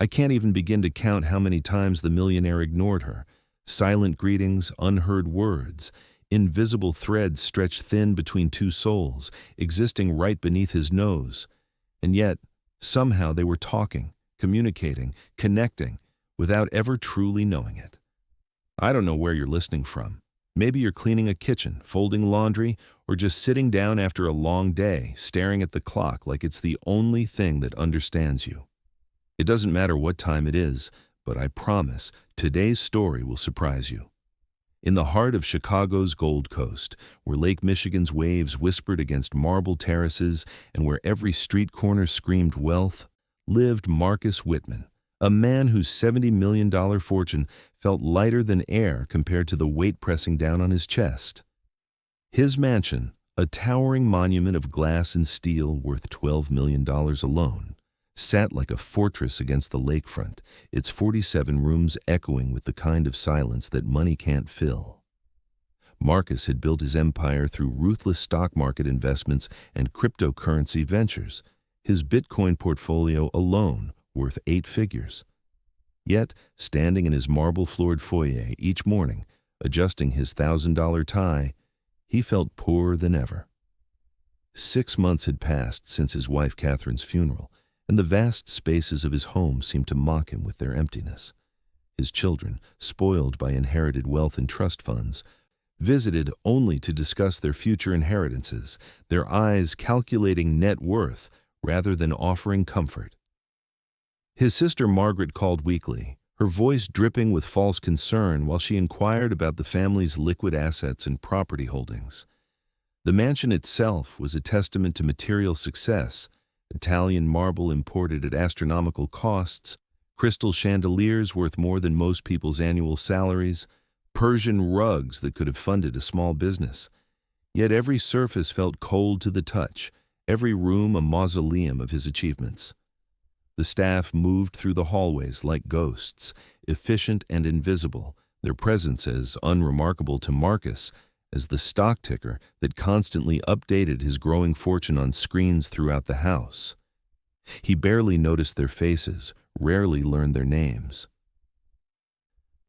I can't even begin to count how many times the millionaire ignored her. Silent greetings, unheard words, invisible threads stretched thin between two souls, existing right beneath his nose. And yet, somehow they were talking, communicating, connecting, without ever truly knowing it. I don't know where you're listening from. Maybe you're cleaning a kitchen, folding laundry, or just sitting down after a long day, staring at the clock like it's the only thing that understands you. It doesn't matter what time it is, but I promise today's story will surprise you. In the heart of Chicago's Gold Coast, where Lake Michigan's waves whispered against marble terraces and where every street corner screamed wealth, lived Marcus Whitman, a man whose $70 million fortune felt lighter than air compared to the weight pressing down on his chest. His mansion, a towering monument of glass and steel worth $12 million alone, sat like a fortress against the lakefront, its 47 rooms echoing with the kind of silence that money can't fill. Marcus had built his empire through ruthless stock market investments and cryptocurrency ventures, his Bitcoin portfolio alone worth 8 figures. Yet, standing in his marble-floored foyer each morning, adjusting his $1,000 tie, he felt poorer than ever. 6 months had passed since his wife Catherine's funeral, and the vast spaces of his home seemed to mock him with their emptiness. His children, spoiled by inherited wealth and trust funds, visited only to discuss their future inheritances, their eyes calculating net worth rather than offering comfort. His sister Margaret called weekly, her voice dripping with false concern while she inquired about the family's liquid assets and property holdings. The mansion itself was a testament to material success: Italian marble imported at astronomical costs, crystal chandeliers worth more than most people's annual salaries, Persian rugs that could have funded a small business. Yet every surface felt cold to the touch, every room a mausoleum of his achievements. The staff moved through the hallways like ghosts, efficient and invisible, their presence as unremarkable to Marcus as the stock ticker that constantly updated his growing fortune on screens throughout the house. He barely noticed their faces, rarely learned their names.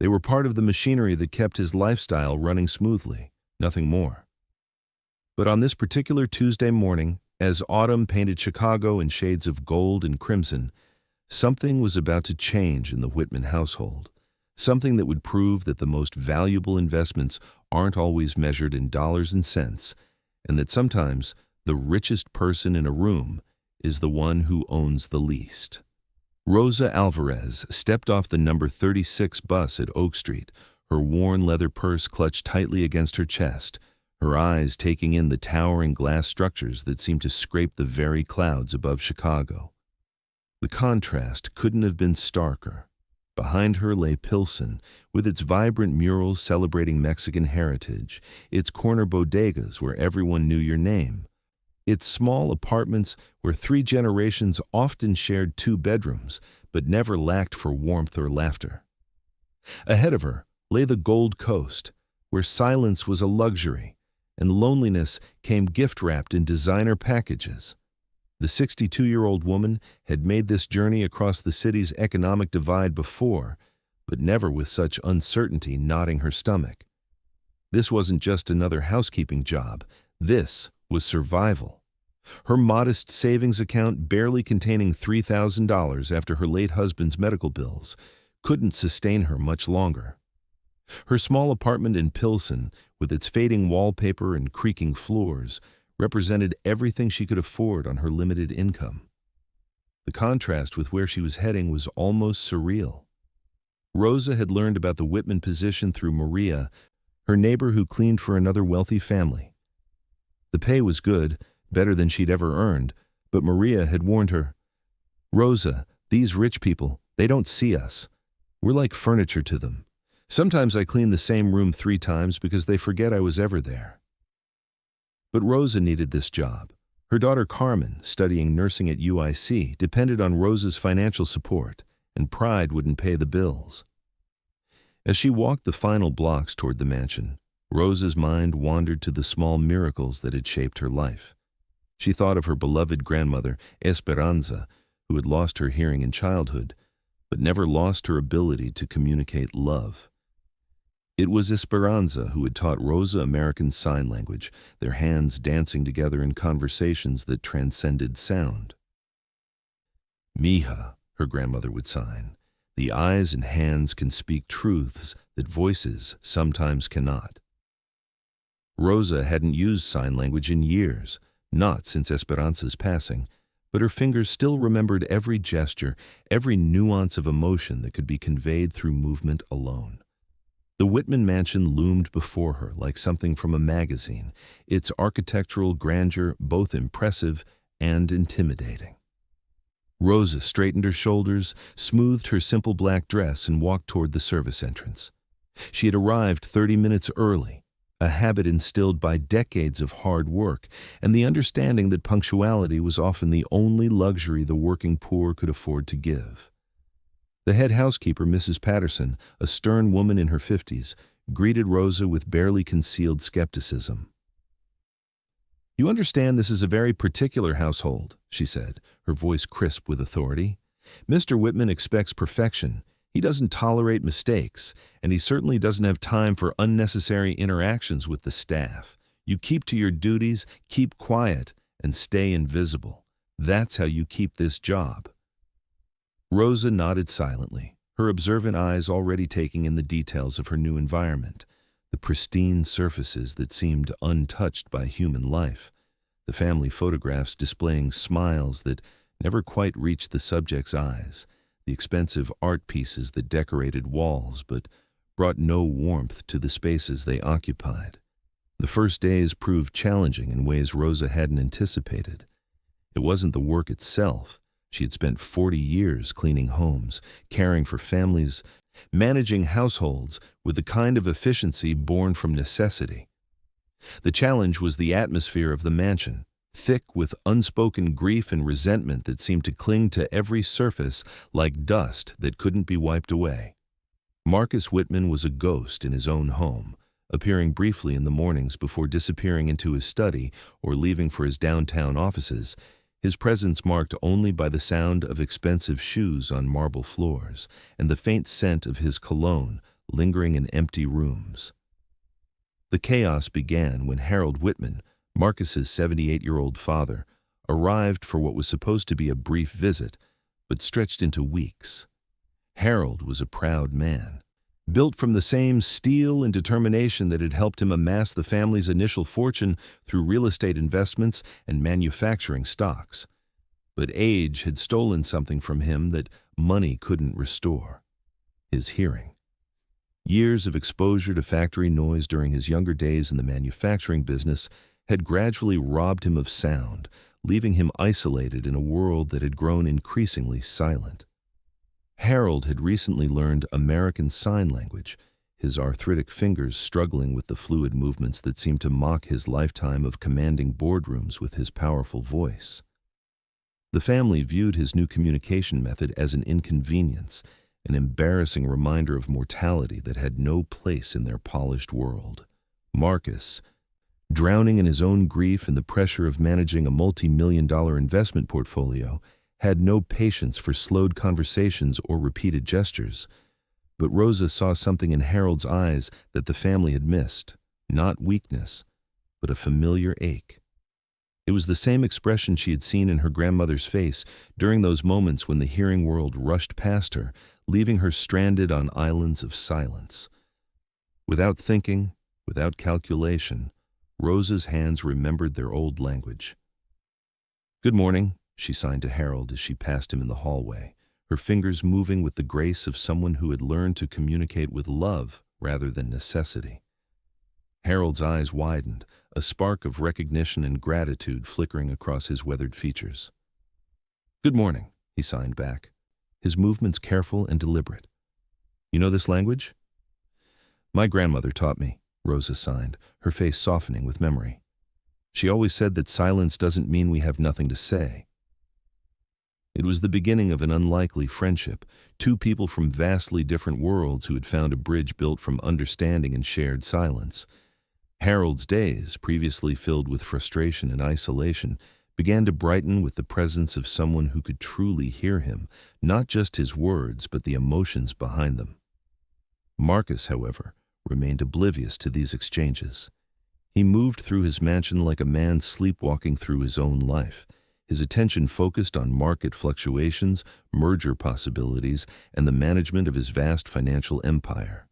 They were part of the machinery that kept his lifestyle running smoothly, nothing more. But on this particular Tuesday morning, as autumn painted Chicago in shades of gold and crimson, something was about to change in the Whitman household, something that would prove that the most valuable investments aren't always measured in dollars and cents, and that sometimes the richest person in a room is the one who owns the least. Rosa Alvarez stepped off the number 36 bus at Oak Street, her worn leather purse clutched tightly against her chest, her eyes taking in the towering glass structures that seemed to scrape the very clouds above Chicago. The contrast couldn't have been starker. Behind her lay Pilsen, with its vibrant murals celebrating Mexican heritage, its corner bodegas where everyone knew your name, its small apartments where 3 generations often shared 2 bedrooms, but never lacked for warmth or laughter. Ahead of her lay the Gold Coast, where silence was a luxury, and loneliness came gift-wrapped in designer packages. The 62-year-old woman had made this journey across the city's economic divide before, but never with such uncertainty knotting her stomach. This wasn't just another housekeeping job. This was survival. Her modest savings account, barely containing $3,000 after her late husband's medical bills, couldn't sustain her much longer. Her small apartment in Pilsen, with its fading wallpaper and creaking floors, represented everything she could afford on her limited income. The contrast with where she was heading was almost surreal. Rosa had learned about the Whitman position through Maria, her neighbor who cleaned for another wealthy family. The pay was good, better than she'd ever earned, but Maria had warned her, "Rosa, these rich people, they don't see us. We're like furniture to them. Sometimes I clean the same room 3 times because they forget I was ever there." But Rosa needed this job. Her daughter Carmen, studying nursing at UIC, depended on Rosa's financial support, and pride wouldn't pay the bills. As she walked the final blocks toward the mansion, Rosa's mind wandered to the small miracles that had shaped her life. She thought of her beloved grandmother, Esperanza, who had lost her hearing in childhood, but never lost her ability to communicate love. It was Esperanza who had taught Rosa American Sign Language, their hands dancing together in conversations that transcended sound. Mija, her grandmother would sign. The eyes and hands can speak truths that voices sometimes cannot. Rosa hadn't used sign language in years, not since Esperanza's passing, but her fingers still remembered every gesture, every nuance of emotion that could be conveyed through movement alone. The Whitman mansion loomed before her like something from a magazine, its architectural grandeur both impressive and intimidating. Rosa straightened her shoulders, smoothed her simple black dress, and walked toward the service entrance. She had arrived 30 minutes early, a habit instilled by decades of hard work and the understanding that punctuality was often the only luxury the working poor could afford to give. The head housekeeper, Mrs. Patterson, a stern woman in her 50s, greeted Rosa with barely concealed skepticism. "You understand this is a very particular household," she said, her voice crisp with authority. "Mr. Whitman expects perfection. He doesn't tolerate mistakes, and he certainly doesn't have time for unnecessary interactions with the staff. You keep to your duties, keep quiet, and stay invisible. That's how you keep this job." Rosa nodded silently, her observant eyes already taking in the details of her new environment, the pristine surfaces that seemed untouched by human life, the family photographs displaying smiles that never quite reached the subject's eyes, the expensive art pieces that decorated walls but brought no warmth to the spaces they occupied. The first days proved challenging in ways Rosa hadn't anticipated. It wasn't the work itself. She had spent 40 years cleaning homes, caring for families, managing households with the kind of efficiency born from necessity. The challenge was the atmosphere of the mansion, thick with unspoken grief and resentment that seemed to cling to every surface like dust that couldn't be wiped away. Marcus Whitman was a ghost in his own home, appearing briefly in the mornings before disappearing into his study or leaving for his downtown offices, his presence marked only by the sound of expensive shoes on marble floors and the faint scent of his cologne lingering in empty rooms. The chaos began when Harold Whitman, Marcus's 78-year-old father, arrived for what was supposed to be a brief visit, but stretched into weeks. Harold was a proud man, built from the same steel and determination that had helped him amass the family's initial fortune through real estate investments and manufacturing stocks. But age had stolen something from him that money couldn't restore: his hearing. Years of exposure to factory noise during his younger days in the manufacturing business had gradually robbed him of sound, leaving him isolated in a world that had grown increasingly silent. Harold had recently learned American Sign Language, his arthritic fingers struggling with the fluid movements that seemed to mock his lifetime of commanding boardrooms with his powerful voice. The family viewed his new communication method as an inconvenience, an embarrassing reminder of mortality that had no place in their polished world. Marcus, drowning in his own grief and the pressure of managing a multi-million-dollar investment portfolio, had no patience for slowed conversations or repeated gestures. But Rosa saw something in Harold's eyes that the family had missed, not weakness, but a familiar ache. It was the same expression she had seen in her grandmother's face during those moments when the hearing world rushed past her, leaving her stranded on islands of silence. Without thinking, without calculation, Rosa's hands remembered their old language. "Good morning," she signed to Harold as she passed him in the hallway, her fingers moving with the grace of someone who had learned to communicate with love rather than necessity. Harold's eyes widened, a spark of recognition and gratitude flickering across his weathered features. "Good morning," he signed back, his movements careful and deliberate. "You know this language?" "My grandmother taught me," Rosa signed, her face softening with memory. "She always said that silence doesn't mean we have nothing to say." It was the beginning of an unlikely friendship, two people from vastly different worlds who had found a bridge built from understanding and shared silence. Harold's days, previously filled with frustration and isolation, began to brighten with the presence of someone who could truly hear him, not just his words, but the emotions behind them. Marcus, however, remained oblivious to these exchanges. He moved through his mansion like a man sleepwalking through his own life, his attention focused on market fluctuations, merger possibilities, and the management of his vast financial empire.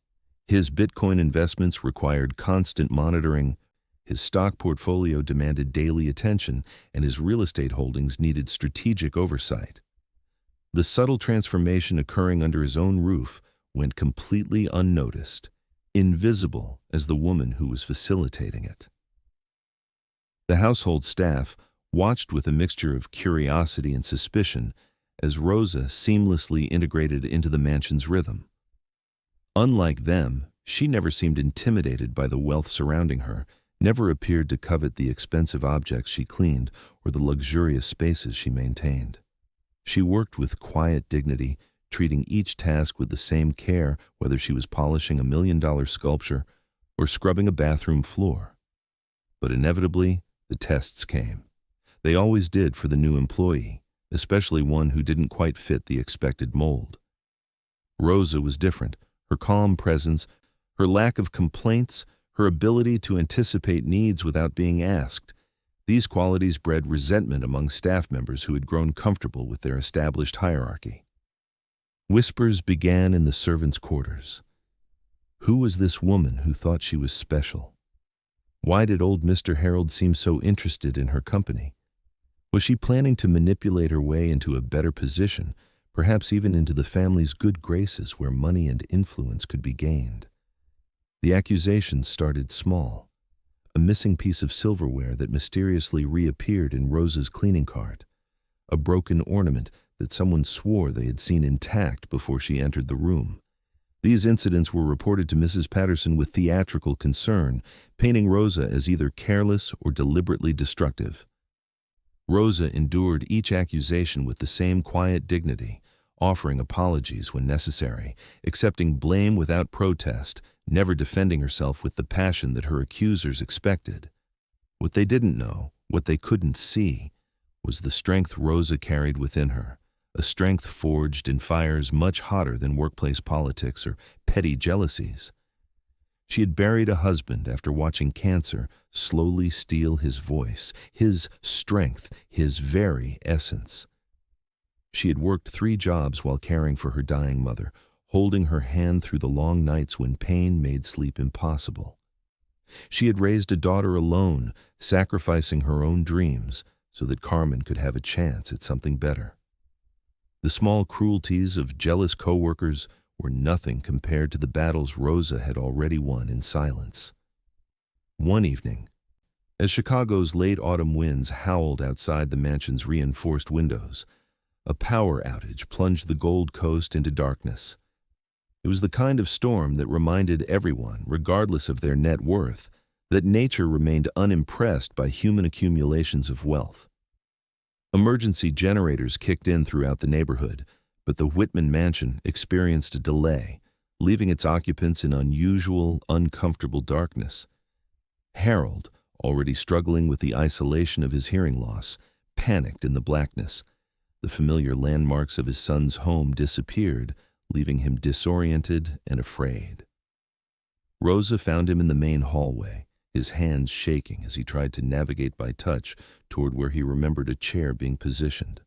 His Bitcoin investments required constant monitoring, his stock portfolio demanded daily attention, and his real estate holdings needed strategic oversight. The subtle transformation occurring under his own roof went completely unnoticed, invisible as the woman who was facilitating it. The household staff watched with a mixture of curiosity and suspicion as Rosa seamlessly integrated into the mansion's rhythm. Unlike them, she never seemed intimidated by the wealth surrounding her, never appeared to covet the expensive objects she cleaned or the luxurious spaces she maintained. She worked with quiet dignity, treating each task with the same care, whether she was polishing a $1 million sculpture or scrubbing a bathroom floor. But inevitably, the tests came. They always did for the new employee, especially one who didn't quite fit the expected mold. Rosa was different. Her calm presence, her lack of complaints, her ability to anticipate needs without being asked. These qualities bred resentment among staff members who had grown comfortable with their established hierarchy. Whispers began in the servants' quarters. Who was this woman who thought she was special? Why did old Mr. Harold seem so interested in her company? Was she planning to manipulate her way into a better position, perhaps even into the family's good graces where money and influence could be gained? The accusations started small. A missing piece of silverware that mysteriously reappeared in Rosa's cleaning cart. A broken ornament that someone swore they had seen intact before she entered the room. These incidents were reported to Mrs. Patterson with theatrical concern, painting Rosa as either careless or deliberately destructive. Rosa endured each accusation with the same quiet dignity, offering apologies when necessary, accepting blame without protest, never defending herself with the passion that her accusers expected. What they didn't know, what they couldn't see, was the strength Rosa carried within her, a strength forged in fires much hotter than workplace politics or petty jealousies. She had buried a husband after watching cancer slowly steal his voice, his strength, his very essence. She had worked 3 jobs while caring for her dying mother, holding her hand through the long nights when pain made sleep impossible. She had raised a daughter alone, sacrificing her own dreams so that Carmen could have a chance at something better. The small cruelties of jealous coworkers were nothing compared to the battles Rosa had already won in silence. One evening, as Chicago's late autumn winds howled outside the mansion's reinforced windows, a power outage plunged the Gold Coast into darkness. It was the kind of storm that reminded everyone, regardless of their net worth, that nature remained unimpressed by human accumulations of wealth. Emergency generators kicked in throughout the neighborhood, but the Whitman mansion experienced a delay, leaving its occupants in unusual, uncomfortable darkness. Harold, already struggling with the isolation of his hearing loss, panicked in the blackness. The familiar landmarks of his son's home disappeared, leaving him disoriented and afraid. Rosa found him in the main hallway, his hands shaking as he tried to navigate by touch toward where he remembered a chair being positioned.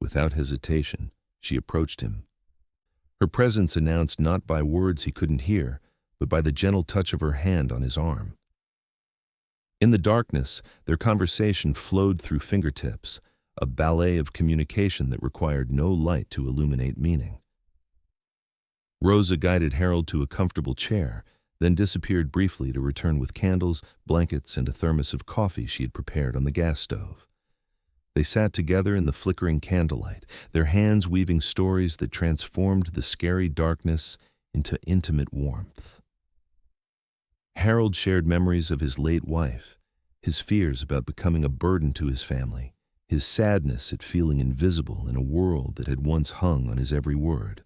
Without hesitation, she approached him. Her presence announced not by words he couldn't hear, but by the gentle touch of her hand on his arm. In the darkness, their conversation flowed through fingertips, a ballet of communication that required no light to illuminate meaning. Rosa guided Harold to a comfortable chair, then disappeared briefly to return with candles, blankets, and a thermos of coffee she had prepared on the gas stove. They sat together in the flickering candlelight, their hands weaving stories that transformed the scary darkness into intimate warmth. Harold shared memories of his late wife, his fears about becoming a burden to his family, his sadness at feeling invisible in a world that had once hung on his every word.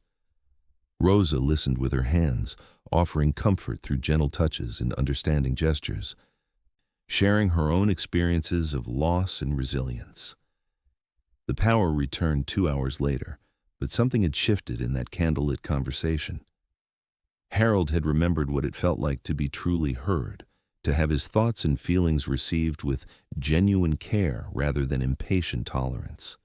Rosa listened with her hands, offering comfort through gentle touches and understanding gestures. sharing her own experiences of loss and resilience. The power returned 2 hours later, but something had shifted in that candlelit conversation. Harold had remembered what it felt like to be truly heard, to have his thoughts and feelings received with genuine care rather than impatient tolerance.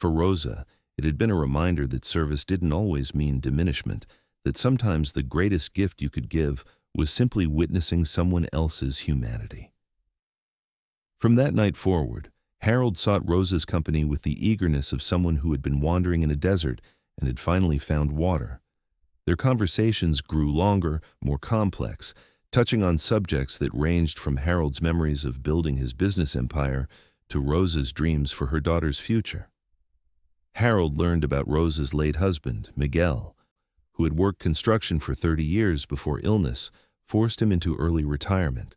For Rosa, it had been a reminder that service didn't always mean diminishment, that sometimes the greatest gift you could give was simply witnessing someone else's humanity. From that night forward, Harold sought Rosa's company with the eagerness of someone who had been wandering in a desert and had finally found water. Their conversations grew longer, more complex, touching on subjects that ranged from Harold's memories of building his business empire to Rosa's dreams for her daughter's future. Harold learned about Rosa's late husband, Miguel, who had worked construction for 30 years before illness forced him into early retirement.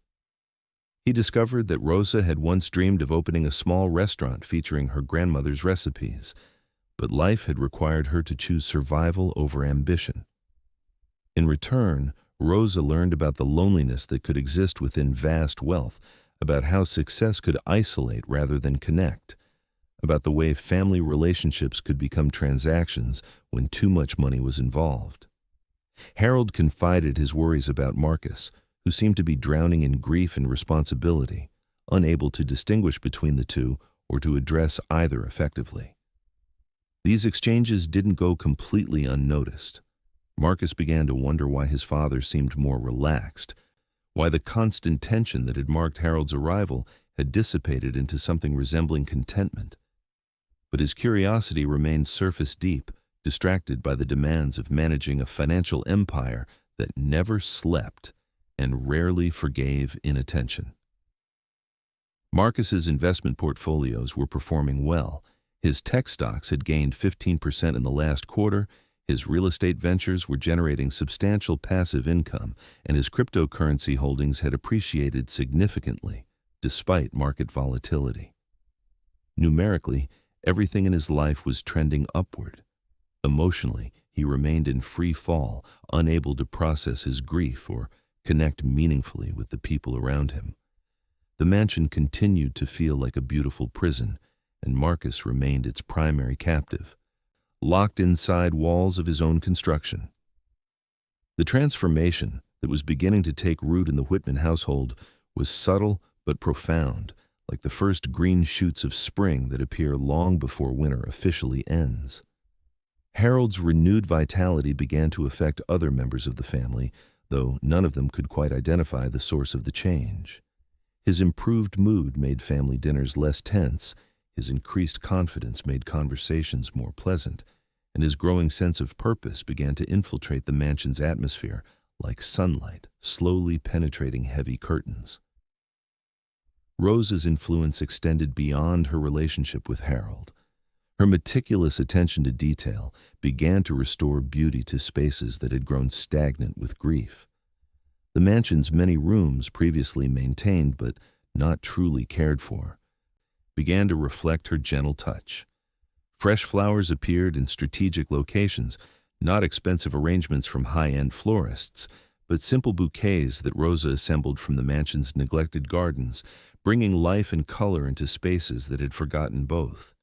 He discovered that Rosa had once dreamed of opening a small restaurant featuring her grandmother's recipes, but life had required her to choose survival over ambition. In return, Rosa learned about the loneliness that could exist within vast wealth, about how success could isolate rather than connect, about the way family relationships could become transactions when too much money was involved. Harold confided his worries about Marcus, who seemed to be drowning in grief and responsibility, unable to distinguish between the two or to address either effectively. These exchanges didn't go completely unnoticed. Marcus began to wonder why his father seemed more relaxed, why the constant tension that had marked Harold's arrival had dissipated into something resembling contentment. But his curiosity remained surface deep, distracted by the demands of managing a financial empire that never slept and rarely forgave inattention. Marcus's investment portfolios were performing well. His tech stocks had gained 15% in the last quarter, his real estate ventures were generating substantial passive income, and his cryptocurrency holdings had appreciated significantly, despite market volatility. Numerically, everything in his life was trending upward. Emotionally, he remained in free fall, unable to process his grief or connect meaningfully with the people around him. The mansion continued to feel like a beautiful prison, and Marcus remained its primary captive, locked inside walls of his own construction. The transformation that was beginning to take root in the Whitman household was subtle but profound, like the first green shoots of spring that appear long before winter officially ends. Harold's renewed vitality began to affect other members of the family, though none of them could quite identify the source of the change. His improved mood made family dinners less tense, his increased confidence made conversations more pleasant, and his growing sense of purpose began to infiltrate the mansion's atmosphere like sunlight, slowly penetrating heavy curtains. Rosa's influence extended beyond her relationship with Harold. Her meticulous attention to detail began to restore beauty to spaces that had grown stagnant with grief. The mansion's many rooms, previously maintained but not truly cared for, began to reflect her gentle touch. Fresh flowers appeared in strategic locations, not expensive arrangements from high-end florists, but simple bouquets that Rosa assembled from the mansion's neglected gardens, bringing life and color into spaces that had forgotten both.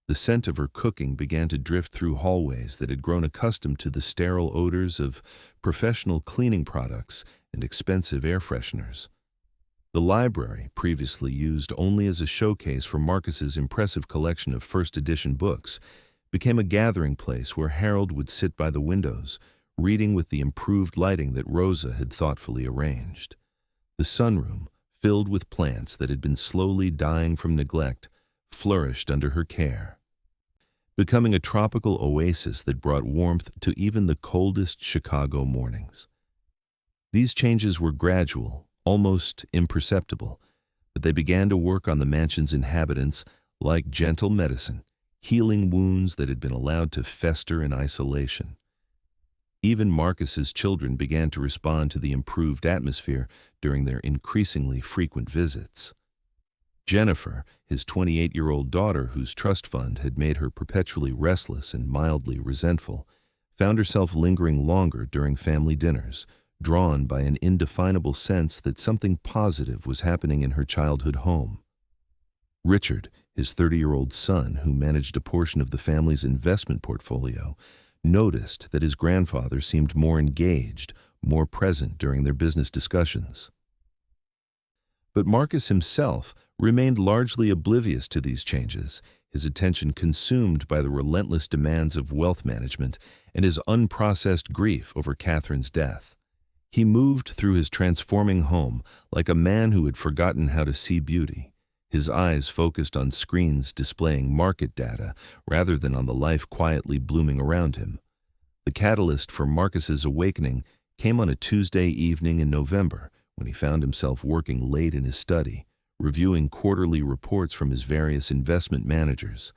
The scent of her cooking began to drift through hallways that had grown accustomed to the sterile odors of professional cleaning products and expensive air fresheners. The library, previously used only as a showcase for Marcus's impressive collection of first-edition books, became a gathering place where Harold would sit by the windows, reading with the improved lighting that Rosa had thoughtfully arranged. The sunroom, filled with plants that had been slowly dying from neglect, flourished under her care, becoming a tropical oasis that brought warmth to even the coldest Chicago mornings. These changes were gradual, almost imperceptible, but they began to work on the mansion's inhabitants like gentle medicine, healing wounds that had been allowed to fester in isolation. Even Marcus's children began to respond to the improved atmosphere during their increasingly frequent visits. Jennifer, his 28-year-old daughter whose trust fund had made her perpetually restless and mildly resentful, found herself lingering longer during family dinners, drawn by an indefinable sense that something positive was happening in her childhood home. Richard, his 30-year-old son, who managed a portion of the family's investment portfolio, noticed that his grandfather seemed more engaged, more present during their business discussions. But Marcus himself remained largely oblivious to these changes, his attention consumed by the relentless demands of wealth management and his unprocessed grief over Catherine's death. He moved through his transforming home like a man who had forgotten how to see beauty, his eyes focused on screens displaying market data rather than on the life quietly blooming around him. The catalyst for Marcus's awakening came on a Tuesday evening in November, when he found himself working late in his study, reviewing quarterly reports from his various investment managers.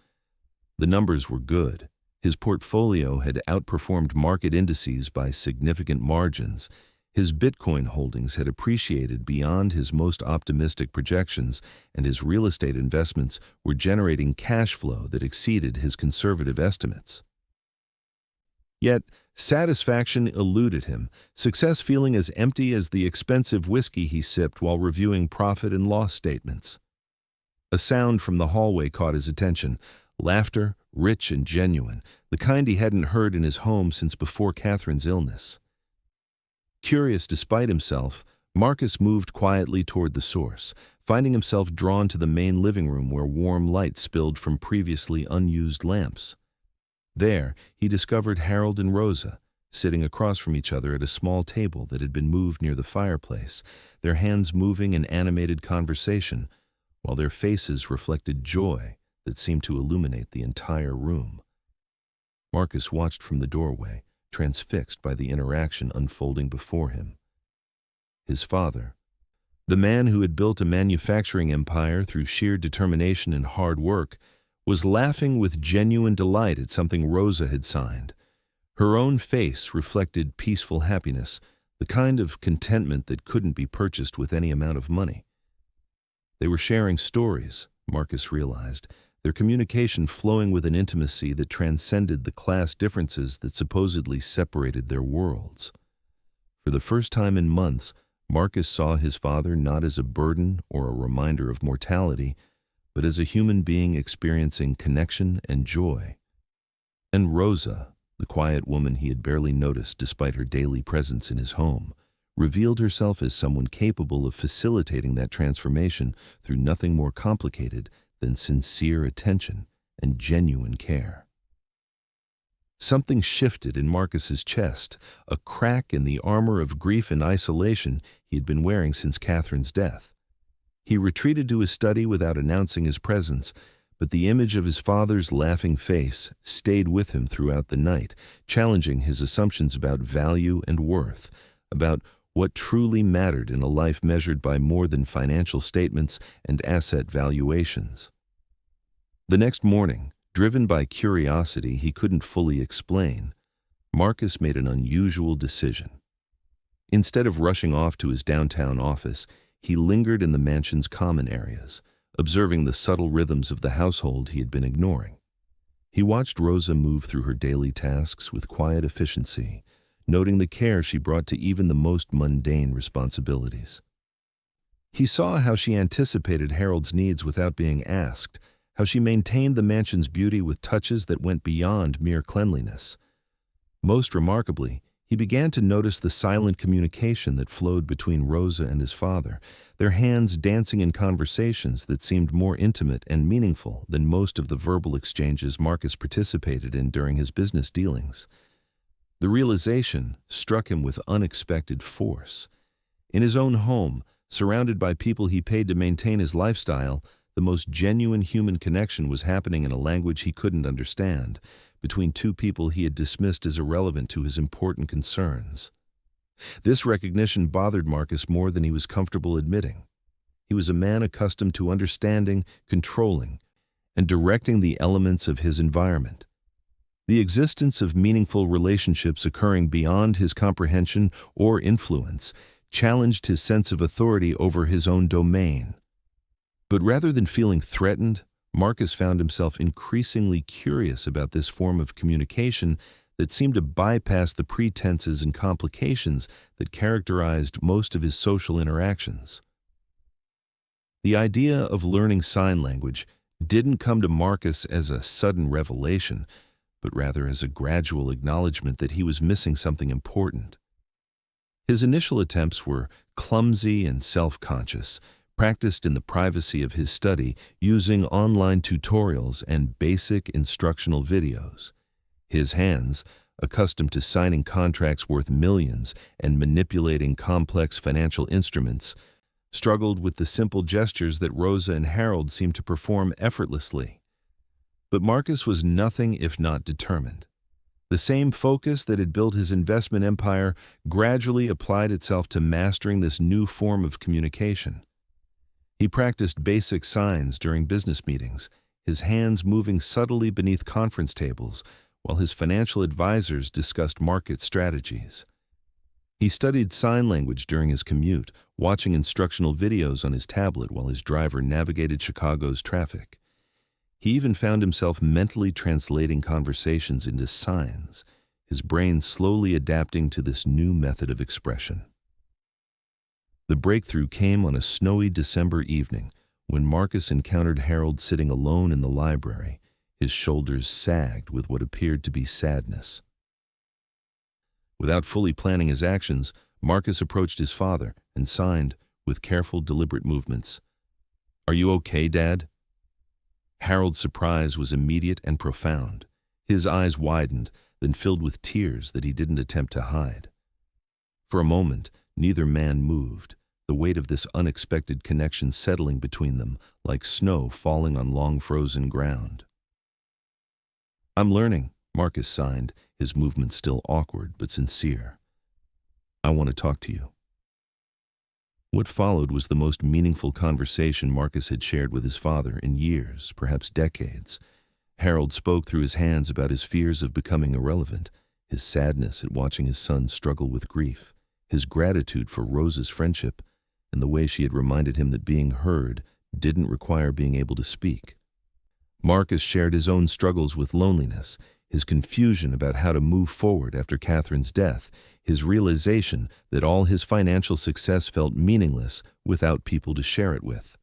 The numbers were good. His portfolio had outperformed market indices by significant margins. His Bitcoin holdings had appreciated beyond his most optimistic projections, and his real estate investments were generating cash flow that exceeded his conservative estimates. Yet, satisfaction eluded him, success feeling as empty as the expensive whiskey he sipped while reviewing profit and loss statements. A sound from the hallway caught his attention, laughter, rich and genuine, the kind he hadn't heard in his home since before Catherine's illness. Curious despite himself, Marcus moved quietly toward the source, finding himself drawn to the main living room where warm light spilled from previously unused lamps. There, he discovered Harold and Rosa, sitting across from each other at a small table that had been moved near the fireplace, their hands moving in animated conversation, while their faces reflected joy that seemed to illuminate the entire room. Marcus watched from the doorway, transfixed by the interaction unfolding before him. His father, the man who had built a manufacturing empire through sheer determination and hard work, was laughing with genuine delight at something Rosa had signed. Her own face reflected peaceful happiness, the kind of contentment that couldn't be purchased with any amount of money. They were sharing stories, Marcus realized, their communication flowing with an intimacy that transcended the class differences that supposedly separated their worlds. For the first time in months, Marcus saw his father not as a burden or a reminder of mortality, but as a human being experiencing connection and joy. And Rosa, the quiet woman he had barely noticed despite her daily presence in his home, revealed herself as someone capable of facilitating that transformation through nothing more complicated than sincere attention and genuine care. Something shifted in Marcus's chest, a crack in the armor of grief and isolation he had been wearing since Catherine's death. He retreated to his study without announcing his presence, but the image of his father's laughing face stayed with him throughout the night, challenging his assumptions about value and worth, about what truly mattered in a life measured by more than financial statements and asset valuations. The next morning, driven by curiosity he couldn't fully explain, Marcus made an unusual decision. Instead of rushing off to his downtown office, he lingered in the mansion's common areas, observing the subtle rhythms of the household he had been ignoring. He watched Rosa move through her daily tasks with quiet efficiency, noting the care she brought to even the most mundane responsibilities. He saw how she anticipated Harold's needs without being asked, how she maintained the mansion's beauty with touches that went beyond mere cleanliness. Most remarkably, he began to notice the silent communication that flowed between Rosa and his father, their hands dancing in conversations that seemed more intimate and meaningful than most of the verbal exchanges Marcus participated in during his business dealings. The realization struck him with unexpected force. In his own home, surrounded by people he paid to maintain his lifestyle, the most genuine human connection was happening in a language he couldn't understand, between two people he had dismissed as irrelevant to his important concerns. This recognition bothered Marcus more than he was comfortable admitting. He was a man accustomed to understanding, controlling, and directing the elements of his environment. The existence of meaningful relationships occurring beyond his comprehension or influence challenged his sense of authority over his own domain. But rather than feeling threatened, Marcus found himself increasingly curious about this form of communication that seemed to bypass the pretenses and complications that characterized most of his social interactions. The idea of learning sign language didn't come to Marcus as a sudden revelation, but rather as a gradual acknowledgement that he was missing something important. His initial attempts were clumsy and self-conscious, practiced in the privacy of his study using online tutorials and basic instructional videos. His hands, accustomed to signing contracts worth millions and manipulating complex financial instruments, struggled with the simple gestures that Rosa and Harold seemed to perform effortlessly. But Marcus was nothing if not determined. The same focus that had built his investment empire gradually applied itself to mastering this new form of communication. He practiced basic signs during business meetings, his hands moving subtly beneath conference tables, while his financial advisors discussed market strategies. He studied sign language during his commute, watching instructional videos on his tablet while his driver navigated Chicago's traffic. He even found himself mentally translating conversations into signs, his brain slowly adapting to this new method of expression. The breakthrough came on a snowy December evening when Marcus encountered Harold sitting alone in the library, his shoulders sagged with what appeared to be sadness. Without fully planning his actions, Marcus approached his father and signed, with careful, deliberate movements, "Are you okay, Dad?" Harold's surprise was immediate and profound. His eyes widened, then filled with tears that he didn't attempt to hide. For a moment, neither man moved, the weight of this unexpected connection settling between them like snow falling on long frozen ground. "I'm learning," Marcus signed, his movements still awkward but sincere. "I want to talk to you." What followed was the most meaningful conversation Marcus had shared with his father in years, perhaps decades. Harold spoke through his hands about his fears of becoming irrelevant, his sadness at watching his son struggle with grief, his gratitude for Rosa's friendship, and the way she had reminded him that being heard didn't require being able to speak. Marcus shared his own struggles with loneliness, his confusion about how to move forward after Catherine's death, his realization that all his financial success felt meaningless without people to share it with.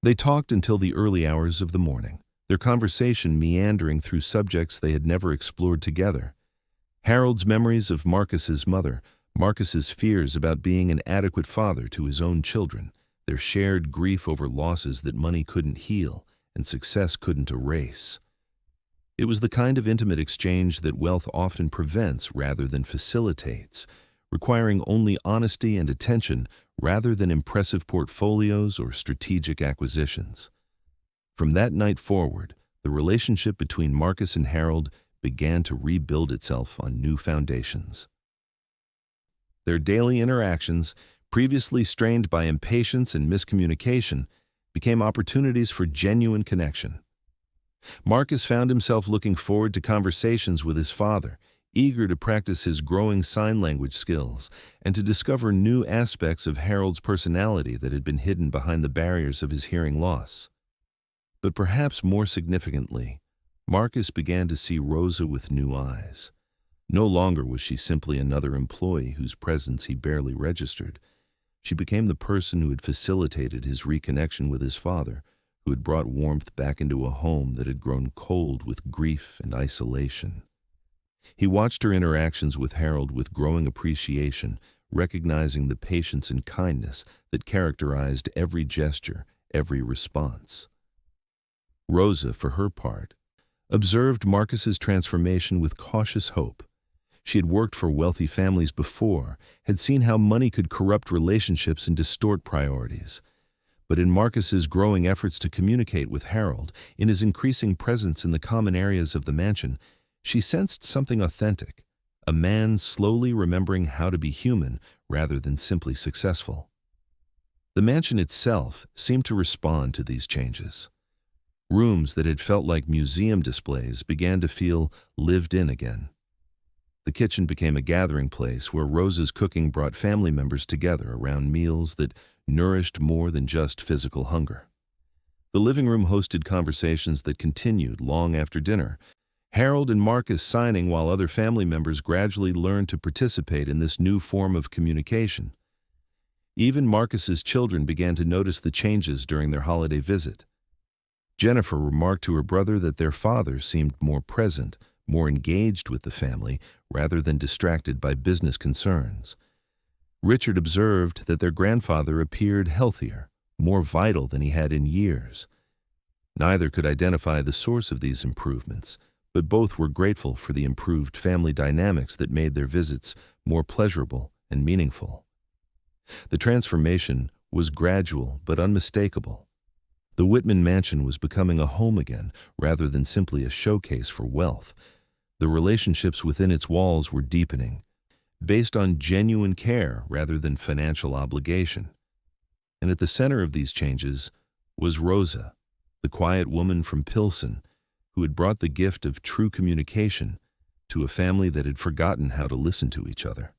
They talked until the early hours of the morning, their conversation meandering through subjects they had never explored together. Harold's memories of Marcus's mother, Marcus's fears about being an adequate father to his own children, their shared grief over losses that money couldn't heal and success couldn't erase. It was the kind of intimate exchange that wealth often prevents rather than facilitates, requiring only honesty and attention rather than impressive portfolios or strategic acquisitions. From that night forward, the relationship between Marcus and Harold began to rebuild itself on new foundations. Their daily interactions, previously strained by impatience and miscommunication, became opportunities for genuine connection. Marcus found himself looking forward to conversations with his father, eager to practice his growing sign language skills and to discover new aspects of Harold's personality that had been hidden behind the barriers of his hearing loss. But perhaps more significantly, Marcus began to see Rosa with new eyes. No longer was she simply another employee whose presence he barely registered. She became the person who had facilitated his reconnection with his father, who had brought warmth back into a home that had grown cold with grief and isolation. He watched her interactions with Harold with growing appreciation, recognizing the patience and kindness that characterized every gesture, every response. Rosa, for her part, observed Marcus's transformation with cautious hope. She had worked for wealthy families before, had seen how money could corrupt relationships and distort priorities. But in Marcus's growing efforts to communicate with Harold, in his increasing presence in the common areas of the mansion, she sensed something authentic, a man slowly remembering how to be human rather than simply successful. The mansion itself seemed to respond to these changes. Rooms that had felt like museum displays began to feel lived in again. The kitchen became a gathering place where Rosa's cooking brought family members together around meals that nourished more than just physical hunger. The living room hosted conversations that continued long after dinner. Harold and Marcus signing while other family members gradually learned to participate in this new form of communication. Even Marcus's children began to notice the changes during their holiday visit. Jennifer remarked to her brother that their father seemed more present, more engaged with the family, rather than distracted by business concerns. Richard observed that their grandfather appeared healthier, more vital than he had in years. Neither could identify the source of these improvements, but both were grateful for the improved family dynamics that made their visits more pleasurable and meaningful. The transformation was gradual but unmistakable. The Whitman mansion was becoming a home again, rather than simply a showcase for wealth. The relationships within its walls were deepening, based on genuine care rather than financial obligation. And at the center of these changes was Rosa, the quiet woman from Pilsen, who had brought the gift of true communication to a family that had forgotten how to listen to each other.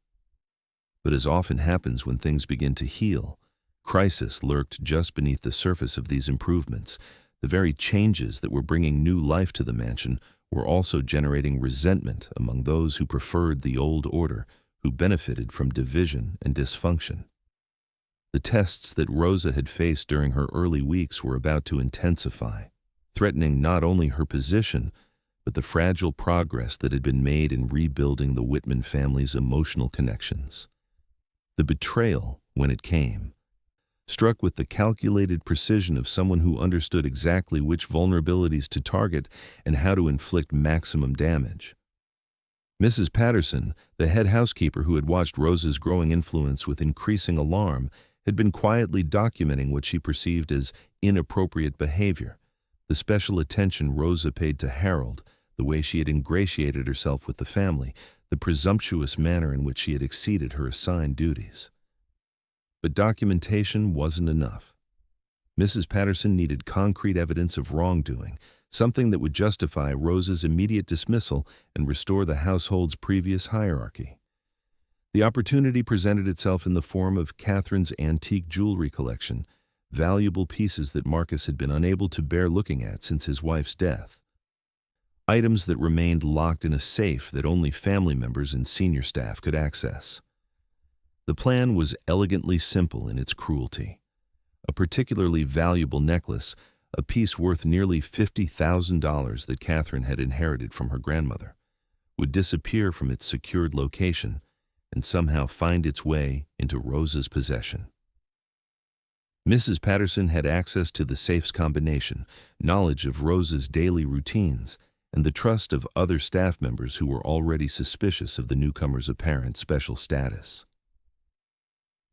But as often happens when things begin to heal, crisis lurked just beneath the surface of these improvements. The very changes that were bringing new life to the mansion were also generating resentment among those who preferred the old order, who benefited from division and dysfunction. The tests that Rosa had faced during her early weeks were about to intensify, threatening not only her position, but the fragile progress that had been made in rebuilding the Whitman family's emotional connections. The betrayal, when it came, struck with the calculated precision of someone who understood exactly which vulnerabilities to target and how to inflict maximum damage. Mrs. Patterson, the head housekeeper who had watched Rosa's growing influence with increasing alarm, had been quietly documenting what she perceived as inappropriate behavior, the special attention Rosa paid to Harold, the way she had ingratiated herself with the family, the presumptuous manner in which she had exceeded her assigned duties. But documentation wasn't enough. Mrs. Patterson needed concrete evidence of wrongdoing, something that would justify Rosa's immediate dismissal and restore the household's previous hierarchy. The opportunity presented itself in the form of Catherine's antique jewelry collection, valuable pieces that Marcus had been unable to bear looking at since his wife's death. Items that remained locked in a safe that only family members and senior staff could access. The plan was elegantly simple in its cruelty. A particularly valuable necklace, a piece worth nearly $50,000 that Catherine had inherited from her grandmother, would disappear from its secured location and somehow find its way into Rosa's possession. Mrs. Patterson had access to the safe's combination, knowledge of Rosa's daily routines, and the trust of other staff members who were already suspicious of the newcomer's apparent special status.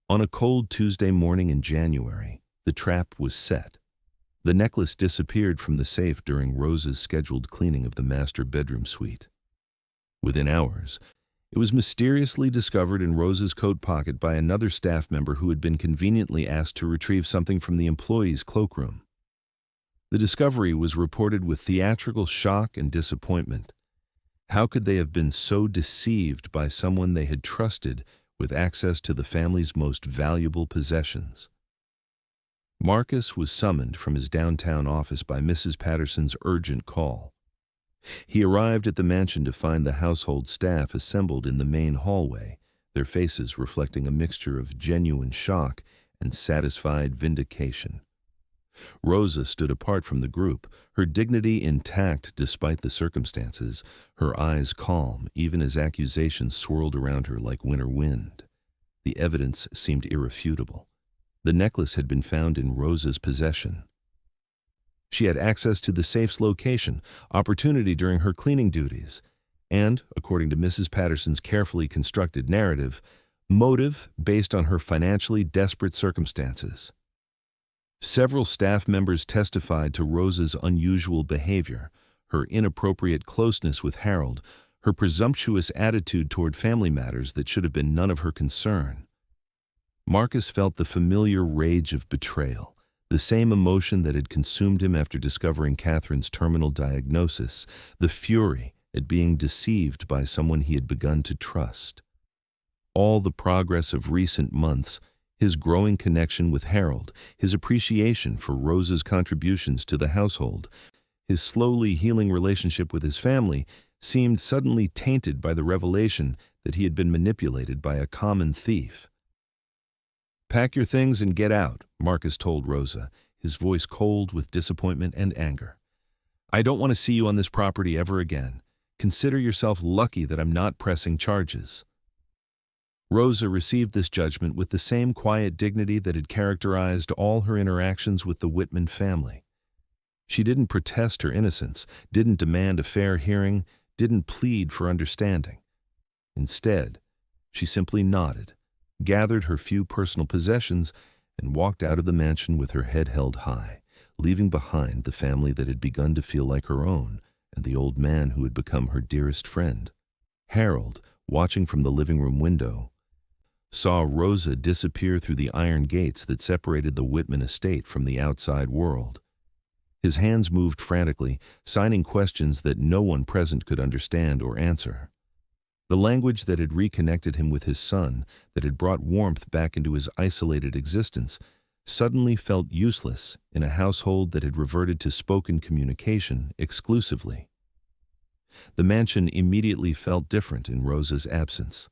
On a cold Tuesday morning in January, the trap was set. The necklace disappeared from the safe during Rosa's scheduled cleaning of the master bedroom suite. Within hours, it was mysteriously discovered in Rosa's coat pocket by another staff member who had been conveniently asked to retrieve something from the employee's cloakroom. The discovery was reported with theatrical shock and disappointment. How could they have been so deceived by someone they had trusted with access to the family's most valuable possessions? Marcus was summoned from his downtown office by Mrs. Patterson's urgent call. He arrived at the mansion to find the household staff assembled in the main hallway, their faces reflecting a mixture of genuine shock and satisfied vindication. Rosa stood apart from the group, her dignity intact despite the circumstances, her eyes calm even as accusations swirled around her like winter wind. The evidence seemed irrefutable. The necklace had been found in Rosa's possession. She had access to the safe's location, opportunity during her cleaning duties, and, according to Mrs. Patterson's carefully constructed narrative, motive based on her financially desperate circumstances. Several staff members testified to Rosa's unusual behavior, her inappropriate closeness with Harold, her presumptuous attitude toward family matters that should have been none of her concern. Marcus felt the familiar rage of betrayal, the same emotion that had consumed him after discovering Catherine's terminal diagnosis, the fury at being deceived by someone he had begun to trust. All the progress of recent months, his growing connection with Harold, his appreciation for Rosa's contributions to the household, His slowly healing relationship with his family seemed suddenly tainted by the revelation that he had been manipulated by a common thief. "Pack your things and get out," Marcus told Rosa, his voice cold with disappointment and anger. "I don't want to see you on this property ever again. Consider yourself lucky that I'm not pressing charges." Rosa received this judgment with the same quiet dignity that had characterized all her interactions with the Whitman family. She didn't protest her innocence, didn't demand a fair hearing, didn't plead for understanding. Instead, she simply nodded, gathered her few personal possessions, and walked out of the mansion with her head held high, leaving behind the family that had begun to feel like her own and the old man who had become her dearest friend. Harold, watching from the living room window, saw Rosa disappear through the iron gates that separated the Whitman estate from the outside world. His hands moved frantically, signing questions that no one present could understand or answer. The language that had reconnected him with his son, that had brought warmth back into his isolated existence, suddenly felt useless in a household that had reverted to spoken communication exclusively. The mansion immediately felt different in Rosa's absence.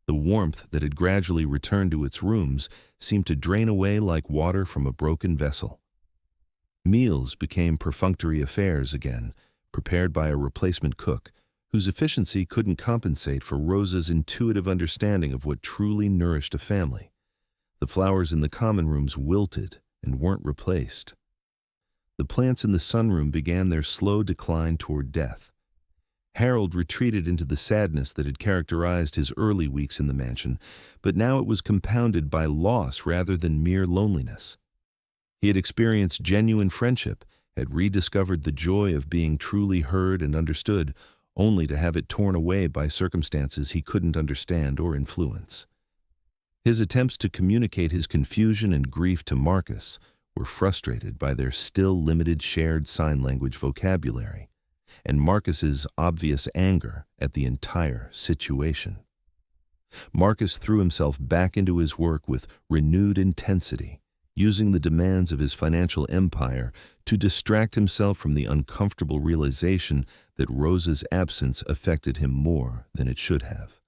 The warmth that had gradually returned to its rooms seemed to drain away like water from a broken vessel. Meals became perfunctory affairs again, prepared by a replacement cook, whose efficiency couldn't compensate for Rosa's intuitive understanding of what truly nourished a family. The flowers in the common rooms wilted and weren't replaced. The plants in the sunroom began their slow decline toward death. Harold retreated into the sadness that had characterized his early weeks in the mansion, but now it was compounded by loss rather than mere loneliness. He had experienced genuine friendship, had rediscovered the joy of being truly heard and understood, only to have it torn away by circumstances he couldn't understand or influence. His attempts to communicate his confusion and grief to Marcus were frustrated by their still limited shared sign language vocabulary, and Marcus's obvious anger at the entire situation. Marcus threw himself back into his work with renewed intensity, using the demands of his financial empire to distract himself from the uncomfortable realization that Rosa's absence affected him more than it should have.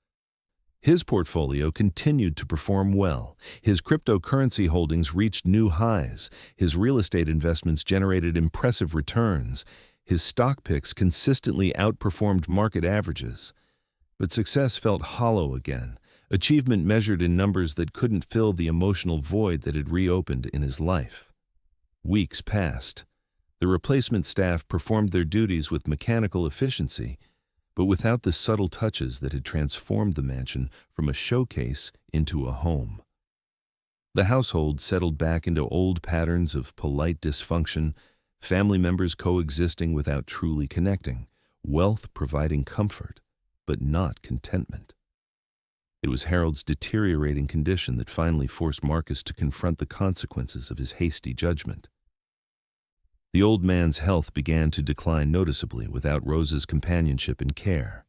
His portfolio continued to perform well. His cryptocurrency holdings reached new highs. His real estate investments generated impressive returns. His stock picks consistently outperformed market averages. But success felt hollow again, achievement measured in numbers that couldn't fill the emotional void that had reopened in his life. Weeks passed. The replacement staff performed their duties with mechanical efficiency, but without the subtle touches that had transformed the mansion from a showcase into a home. The household settled back into old patterns of polite dysfunction, family members coexisting without truly connecting, wealth providing comfort, but not contentment. It was Harold's deteriorating condition that finally forced Marcus to confront the consequences of his hasty judgment. The old man's health began to decline noticeably without Rosa's companionship and care.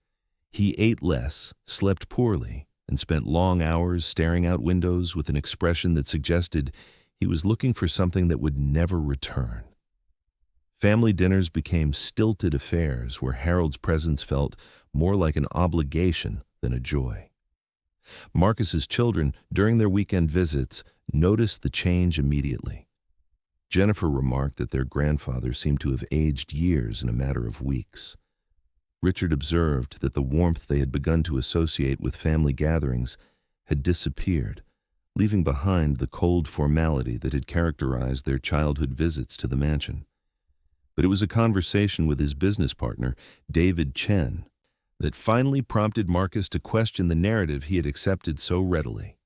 He ate less, slept poorly, and spent long hours staring out windows with an expression that suggested he was looking for something that would never return. Family dinners became stilted affairs where Harold's presence felt more like an obligation than a joy. Marcus's children, during their weekend visits, noticed the change immediately. Jennifer remarked that their grandfather seemed to have aged years in a matter of weeks. Richard observed that the warmth they had begun to associate with family gatherings had disappeared, leaving behind the cold formality that had characterized their childhood visits to the mansion. But it was a conversation with his business partner, David Chen, that finally prompted Marcus to question the narrative he had accepted so readily.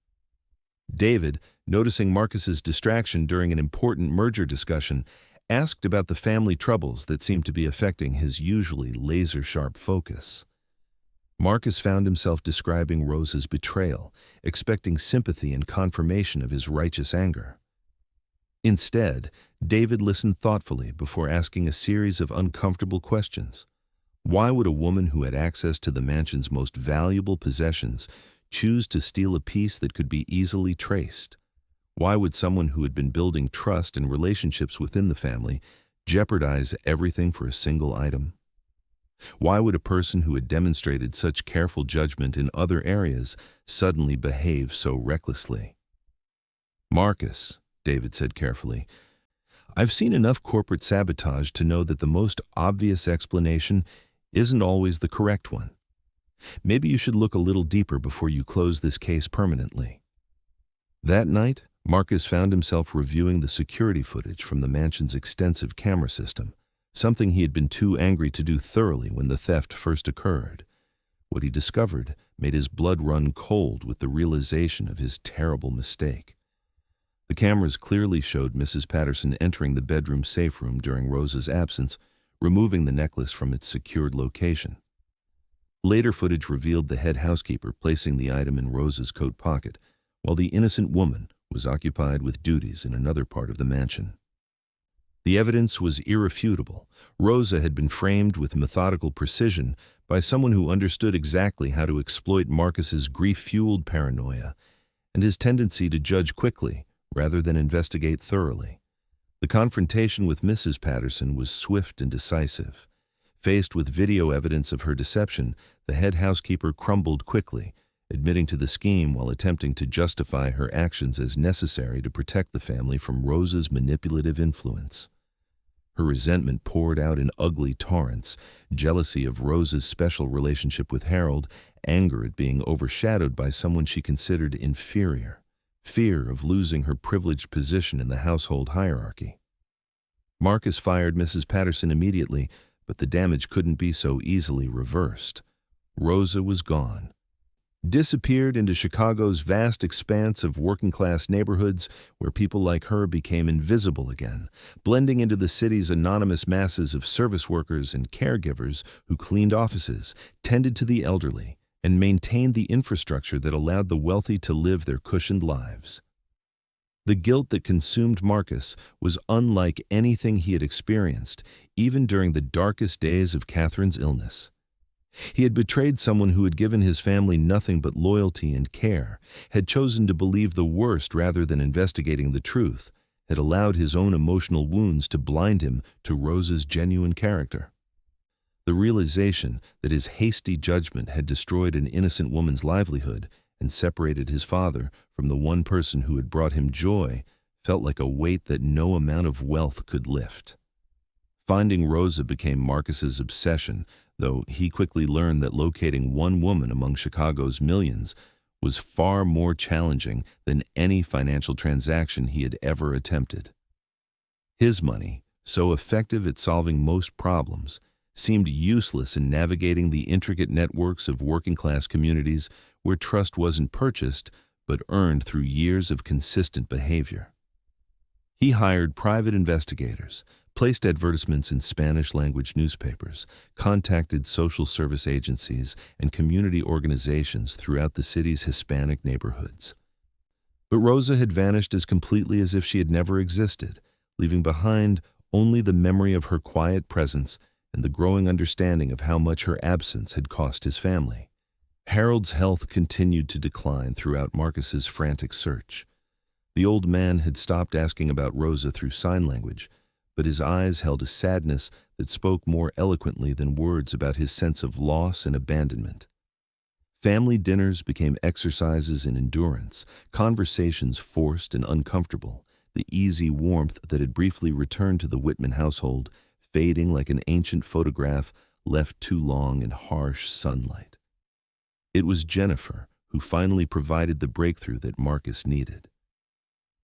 David, noticing Marcus's distraction during an important merger discussion, asked about the family troubles that seemed to be affecting his usually laser-sharp focus. Marcus found himself describing Rosa's betrayal, expecting sympathy and confirmation of his righteous anger. Instead, David listened thoughtfully before asking a series of uncomfortable questions. Why would a woman who had access to the mansion's most valuable possessions choose to steal a piece that could be easily traced? Why would someone who had been building trust and relationships within the family Jeopardize everything for a single item? Why would a person who had demonstrated such careful judgment in other areas suddenly behave so recklessly? Marcus, David said carefully, I've seen enough corporate sabotage to know that the most obvious explanation isn't always the correct one. Maybe you should look a little deeper before you close this case permanently. That night, Marcus found himself reviewing the security footage from the mansion's extensive camera system, something he had been too angry to do thoroughly when the theft first occurred. What he discovered made his blood run cold with the realization of his terrible mistake. The cameras clearly showed Mrs. Patterson entering the bedroom safe room during Rosa's absence, removing the necklace from its secured location. Later footage revealed the head housekeeper placing the item in Rosa's coat pocket, while the innocent woman was occupied with duties in another part of the mansion. The evidence was irrefutable. Rosa had been framed with methodical precision by someone who understood exactly how to exploit Marcus's grief-fueled paranoia and his tendency to judge quickly rather than investigate thoroughly. The confrontation with Mrs. Patterson was swift and decisive. Faced with video evidence of her deception, the head housekeeper crumbled quickly, admitting to the scheme while attempting to justify her actions as necessary to protect the family from Rosa's manipulative influence. Her resentment poured out in ugly torrents: jealousy of Rosa's special relationship with Harold, anger at being overshadowed by someone she considered inferior, fear of losing her privileged position in the household hierarchy. Marcus fired Mrs. Patterson immediately, but the damage couldn't be so easily reversed. Rosa was gone. Disappeared into Chicago's vast expanse of working-class neighborhoods where people like her became invisible again, blending into the city's anonymous masses of service workers and caregivers who cleaned offices, tended to the elderly, and maintained the infrastructure that allowed the wealthy to live their cushioned lives. The guilt that consumed Marcus was unlike anything he had experienced, even during the darkest days of Catherine's illness. He had betrayed someone who had given his family nothing but loyalty and care, had chosen to believe the worst rather than investigating the truth, had allowed his own emotional wounds to blind him to Rosa's genuine character. The realization that his hasty judgment had destroyed an innocent woman's livelihood and separated his father from the one person who had brought him joy felt like a weight that no amount of wealth could lift. Finding Rosa became Marcus's obsession, though he quickly learned that locating one woman among Chicago's millions was far more challenging than any financial transaction he had ever attempted. His money, so effective at solving most problems, seemed useless in navigating the intricate networks of working-class communities where trust wasn't purchased but earned through years of consistent behavior. He hired private investigators, placed advertisements in Spanish-language newspapers, contacted social service agencies and community organizations throughout the city's Hispanic neighborhoods. But Rosa had vanished as completely as if she had never existed, leaving behind only the memory of her quiet presence and the growing understanding of how much her absence had cost his family. Harold's health continued to decline throughout Marcus's frantic search. The old man had stopped asking about Rosa through sign language, but his eyes held a sadness that spoke more eloquently than words about his sense of loss and abandonment. Family dinners became exercises in endurance, conversations forced and uncomfortable, the easy warmth that had briefly returned to the Whitman household fading like an ancient photograph left too long in harsh sunlight. It was Jennifer who finally provided the breakthrough that Marcus needed.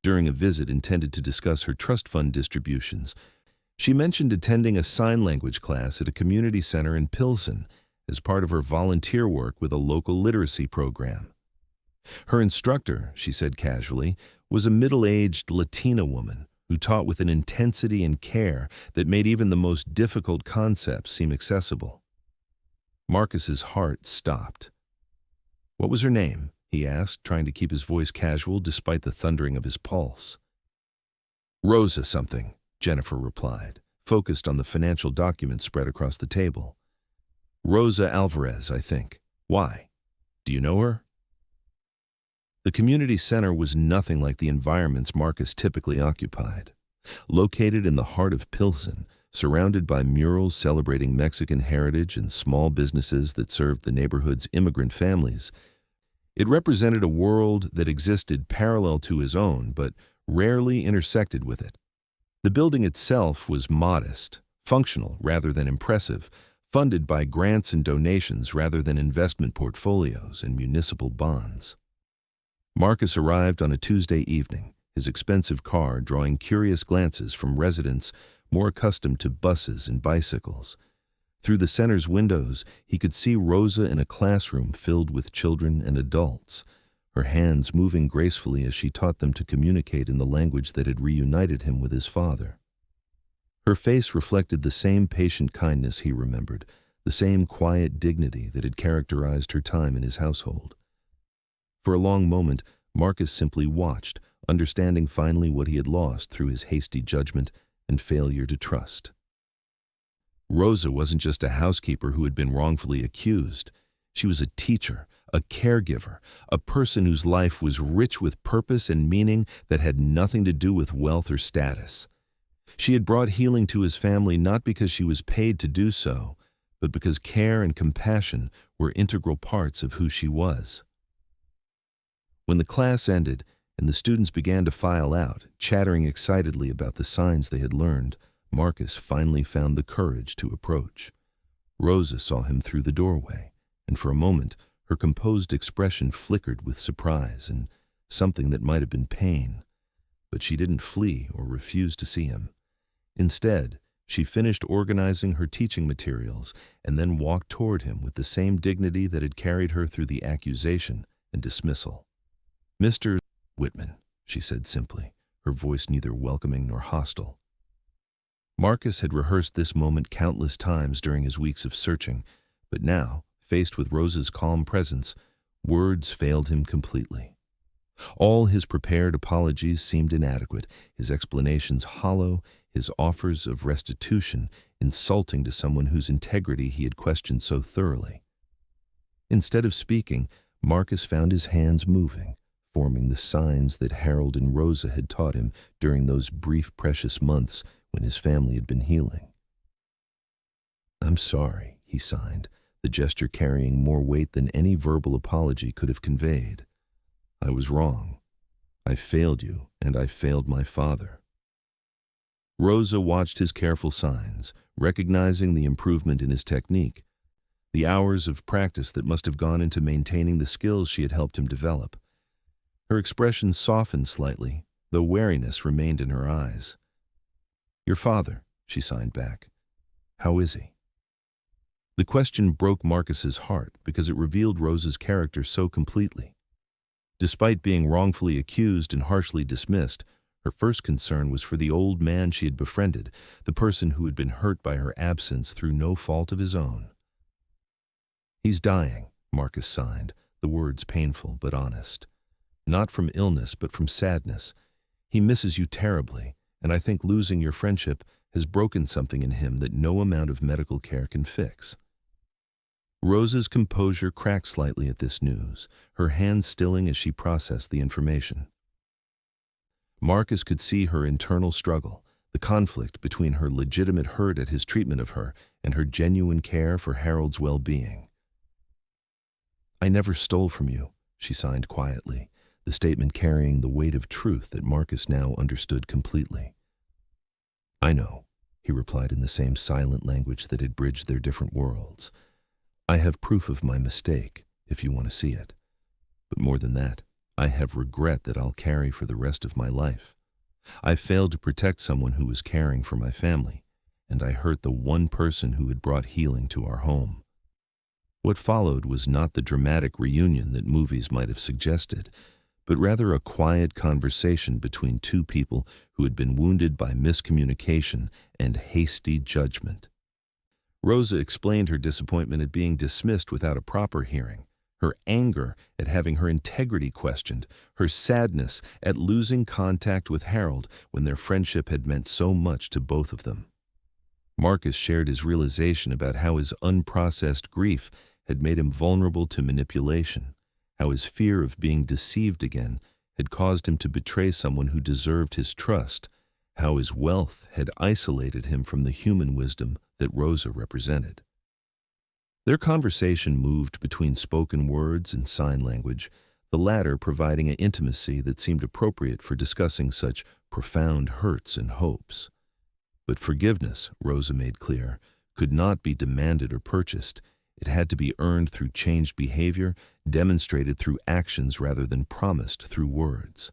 During a visit intended to discuss her trust fund distributions, she mentioned attending a sign language class at a community center in Pilsen as part of her volunteer work with a local literacy program. Her instructor, she said casually, was a middle-aged Latina woman who taught with an intensity and care that made even the most difficult concepts seem accessible. Marcus's heart stopped. "What was her name?" he asked, trying to keep his voice casual despite the thundering of his pulse. "Rosa something," Jennifer replied, focused on the financial documents spread across the table. "Rosa Alvarez, I think. Why? Do you know her?" The community center was nothing like the environments Marcus typically occupied. Located in the heart of Pilsen, Surrounded by murals celebrating Mexican heritage and small businesses that served the neighborhood's immigrant families, it represented a world that existed parallel to his own but rarely intersected with it. The building itself was modest, functional rather than impressive, funded by grants and donations rather than investment portfolios and municipal bonds. Marcus arrived on a Tuesday evening, his expensive car drawing curious glances from residents more accustomed to buses and bicycles. Through the center's windows, he could see Rosa in a classroom filled with children and adults, her hands moving gracefully as she taught them to communicate in the language that had reunited him with his father. Her face reflected the same patient kindness he remembered, the same quiet dignity that had characterized her time in his household. For a long moment, Marcus simply watched, understanding finally what he had lost through his hasty judgment and failure to trust. Rosa wasn't just a housekeeper who had been wrongfully accused. She was a teacher, a caregiver, a person whose life was rich with purpose and meaning that had nothing to do with wealth or status. She had brought healing to his family not because she was paid to do so, but because care and compassion were integral parts of who she was. When the class ended and the students began to file out, chattering excitedly about the signs they had learned, Marcus finally found the courage to approach. Rosa saw him through the doorway, and for a moment her composed expression flickered with surprise and something that might have been pain. But she didn't flee or refuse to see him. Instead, she finished organizing her teaching materials and then walked toward him with the same dignity that had carried her through the accusation and dismissal. "Mr. Whitman," she said simply, her voice neither welcoming nor hostile. Marcus had rehearsed this moment countless times during his weeks of searching, but now, faced with Rosa's calm presence, words failed him completely. All his prepared apologies seemed inadequate, his explanations hollow, his offers of restitution insulting to someone whose integrity he had questioned so thoroughly. Instead of speaking, Marcus found his hands moving, forming the signs that Harold and Rosa had taught him during those brief, precious months when his family had been healing. "I'm sorry," he signed, the gesture carrying more weight than any verbal apology could have conveyed. "I was wrong. I failed you, and I failed my father." Rosa watched his careful signs, recognizing the improvement in his technique, the hours of practice that must have gone into maintaining the skills she had helped him develop. Her expression softened slightly, though wariness remained in her eyes. "Your father," she signed back. "How is he?" The question broke Marcus's heart because it revealed Rosa's character so completely. Despite being wrongfully accused and harshly dismissed, her first concern was for the old man she had befriended, the person who had been hurt by her absence through no fault of his own. "He's dying," Marcus signed, the words painful but honest. "Not from illness, but from sadness. He misses you terribly, and I think losing your friendship has broken something in him that no amount of medical care can fix." Rosa's composure cracked slightly at this news, her hands stilling as she processed the information. Marcus could see her internal struggle, the conflict between her legitimate hurt at his treatment of her and her genuine care for Harold's well-being. "I never stole from you," she signed quietly, the statement carrying the weight of truth that Marcus now understood completely. "I know," he replied in the same silent language that had bridged their different worlds. "I have proof of my mistake, if you want to see it. But more than that, I have regret that I'll carry for the rest of my life. I failed to protect someone who was caring for my family, and I hurt the one person who had brought healing to our home." What followed was not the dramatic reunion that movies might have suggested, but rather a quiet conversation between two people who had been wounded by miscommunication and hasty judgment. Rosa explained her disappointment at being dismissed without a proper hearing, her anger at having her integrity questioned, her sadness at losing contact with Harold when their friendship had meant so much to both of them. Marcus shared his realization about how his unprocessed grief had made him vulnerable to manipulation, how his fear of being deceived again had caused him to betray someone who deserved his trust, how his wealth had isolated him from the human wisdom that Rosa represented. Their conversation moved between spoken words and sign language, the latter providing an intimacy that seemed appropriate for discussing such profound hurts and hopes. But forgiveness, Rosa made clear, could not be demanded or purchased. It had to be earned through changed behavior, demonstrated through actions rather than promised through words.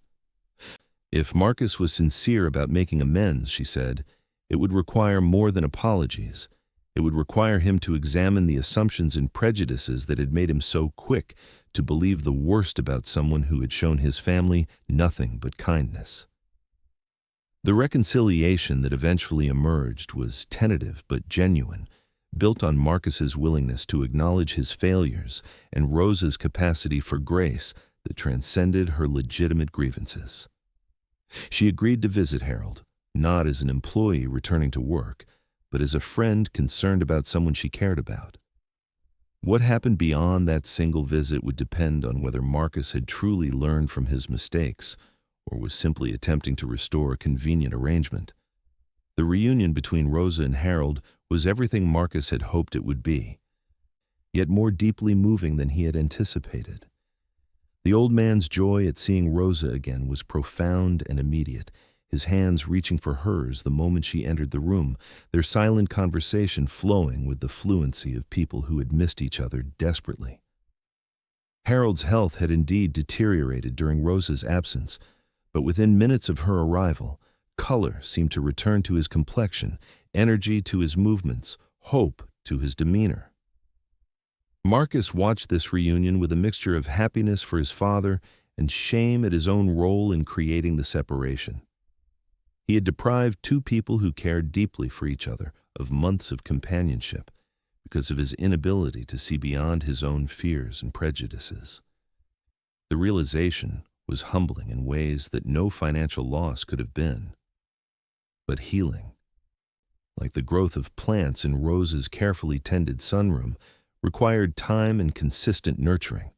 If Marcus was sincere about making amends, she said, it would require more than apologies. It would require him to examine the assumptions and prejudices that had made him so quick to believe the worst about someone who had shown his family nothing but kindness. The reconciliation that eventually emerged was tentative but genuine, built on Marcus's willingness to acknowledge his failures and Rosa's capacity for grace that transcended her legitimate grievances. She agreed to visit Harold, not as an employee returning to work, but as a friend concerned about someone she cared about. What happened beyond that single visit would depend on whether Marcus had truly learned from his mistakes or was simply attempting to restore a convenient arrangement. The reunion between Rosa and Harold was everything Marcus had hoped it would be, yet more deeply moving than he had anticipated. The old man's joy at seeing Rosa again was profound and immediate, his hands reaching for hers the moment she entered the room, their silent conversation flowing with the fluency of people who had missed each other desperately. Harold's health had indeed deteriorated during Rosa's absence, but within minutes of her arrival, color seemed to return to his complexion, energy to his movements, hope to his demeanor. Marcus watched this reunion with a mixture of happiness for his father and shame at his own role in creating the separation. He had deprived two people who cared deeply for each other of months of companionship because of his inability to see beyond his own fears and prejudices. The realization was humbling in ways that no financial loss could have been, but healing. Like the growth of plants in Rosa's carefully tended sunroom, required time and consistent nurturing.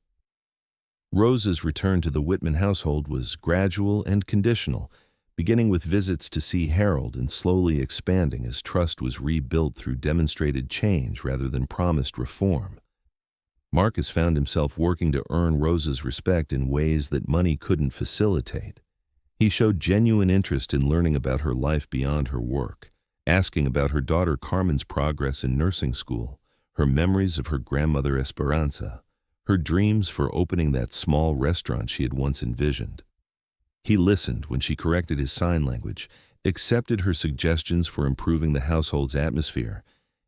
Rosa's return to the Whitman household was gradual and conditional, beginning with visits to see Harold and slowly expanding as trust was rebuilt through demonstrated change rather than promised reform. Marcus found himself working to earn Rosa's respect in ways that money couldn't facilitate. He showed genuine interest in learning about her life beyond her work, asking about her daughter Carmen's progress in nursing school, her memories of her grandmother Esperanza, her dreams for opening that small restaurant she had once envisioned. He listened when she corrected his sign language, accepted her suggestions for improving the household's atmosphere,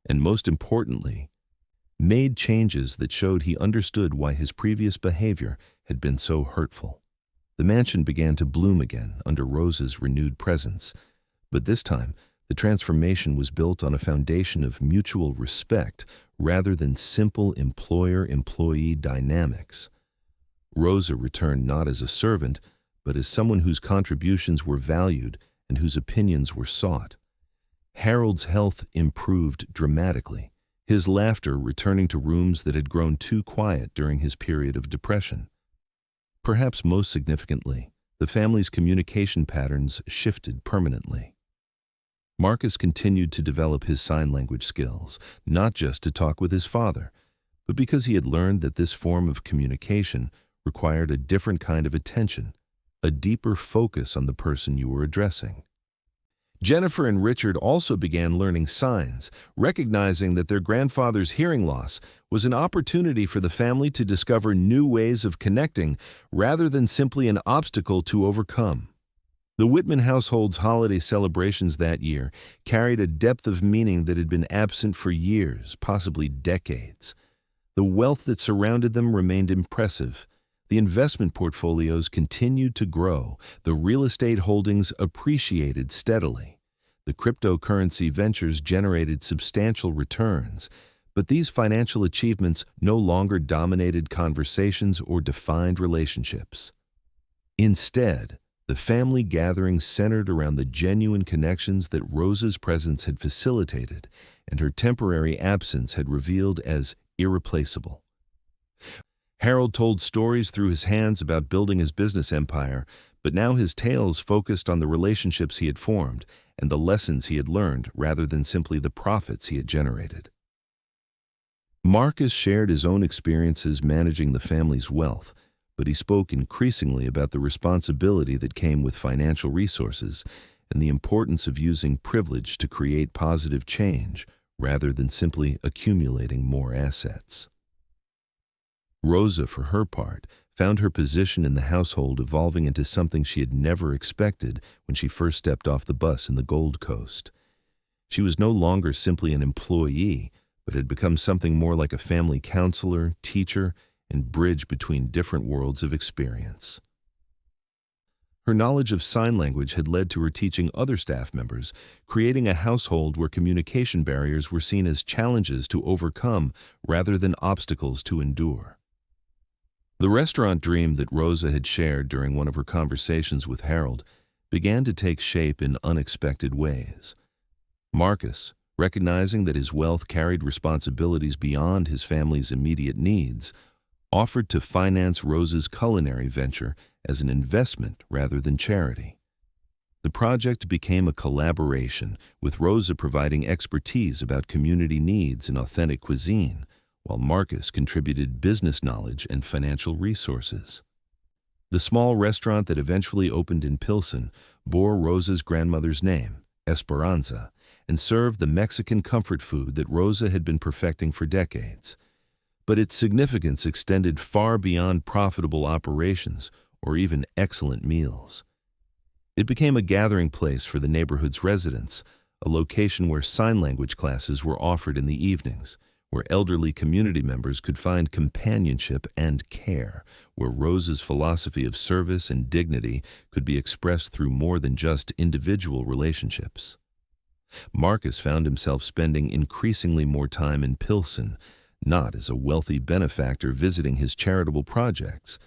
and most importantly, made changes that showed he understood why his previous behavior had been so hurtful. The mansion began to bloom again under Rosa's renewed presence, but this time the transformation was built on a foundation of mutual respect rather than simple employer-employee dynamics. Rosa returned not as a servant, but as someone whose contributions were valued and whose opinions were sought. Harold's health improved dramatically, his laughter returning to rooms that had grown too quiet during his period of depression. Perhaps most significantly, the family's communication patterns shifted permanently. Marcus continued to develop his sign language skills, not just to talk with his father, but because he had learned that this form of communication required a different kind of attention, a deeper focus on the person you were addressing. Jennifer and Richard also began learning signs, recognizing that their grandfather's hearing loss was an opportunity for the family to discover new ways of connecting rather than simply an obstacle to overcome. The Whitman household's holiday celebrations that year carried a depth of meaning that had been absent for years, possibly decades. The wealth that surrounded them remained impressive. The investment portfolios continued to grow. The real estate holdings appreciated steadily. The cryptocurrency ventures generated substantial returns. But these financial achievements no longer dominated conversations or defined relationships. Instead, the family gathering centered around the genuine connections that Rosa's presence had facilitated and her temporary absence had revealed as irreplaceable. Harold told stories through his hands about building his business empire, but now his tales focused on the relationships he had formed and the lessons he had learned rather than simply the profits he had generated. Marcus shared his own experiences managing the family's wealth, but he spoke increasingly about the responsibility that came with financial resources and the importance of using privilege to create positive change rather than simply accumulating more assets. Rosa, for her part, found her position in the household evolving into something she had never expected when she first stepped off the bus in the Gold Coast. She was no longer simply an employee, but had become something more like a family counselor, teacher, and bridge between different worlds of experience. Her knowledge of sign language had led to her teaching other staff members, creating a household where communication barriers were seen as challenges to overcome rather than obstacles to endure. The restaurant dream that Rosa had shared during one of her conversations with Harold began to take shape in unexpected ways. Marcus, recognizing that his wealth carried responsibilities beyond his family's immediate needs, offered to finance Rosa's culinary venture as an investment rather than charity. The project became a collaboration, with Rosa providing expertise about community needs and authentic cuisine, while Marcus contributed business knowledge and financial resources. The small restaurant that eventually opened in Pilsen bore Rosa's grandmother's name, Esperanza, and served the Mexican comfort food that Rosa had been perfecting for decades. But its significance extended far beyond profitable operations or even excellent meals. It became a gathering place for the neighborhood's residents, a location where sign language classes were offered in the evenings, where elderly community members could find companionship and care, where Rosa's philosophy of service and dignity could be expressed through more than just individual relationships. Marcus found himself spending increasingly more time in Pilsen, not as a wealthy benefactor visiting his charitable projects,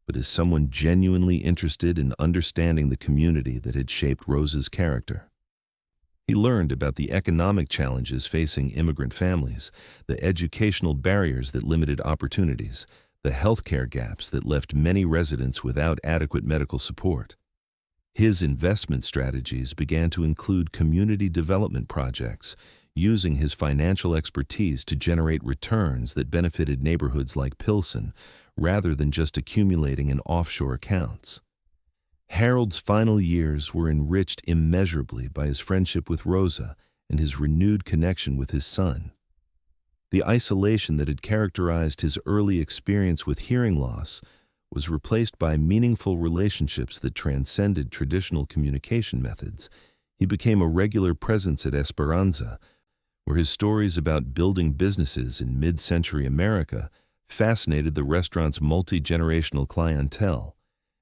but as someone genuinely interested in understanding the community that had shaped Rosa's character. He learned about the economic challenges facing immigrant families, the educational barriers that limited opportunities, the healthcare gaps that left many residents without adequate medical support. His investment strategies began to include community development projects, using his financial expertise to generate returns that benefited neighborhoods like Pilsen, rather than just accumulating in offshore accounts. Harold's final years were enriched immeasurably by his friendship with Rosa and his renewed connection with his son. The isolation that had characterized his early experience with hearing loss was replaced by meaningful relationships that transcended traditional communication methods. He became a regular presence at Esperanza, where his stories about building businesses in mid-century America fascinated the restaurant's multi-generational clientele,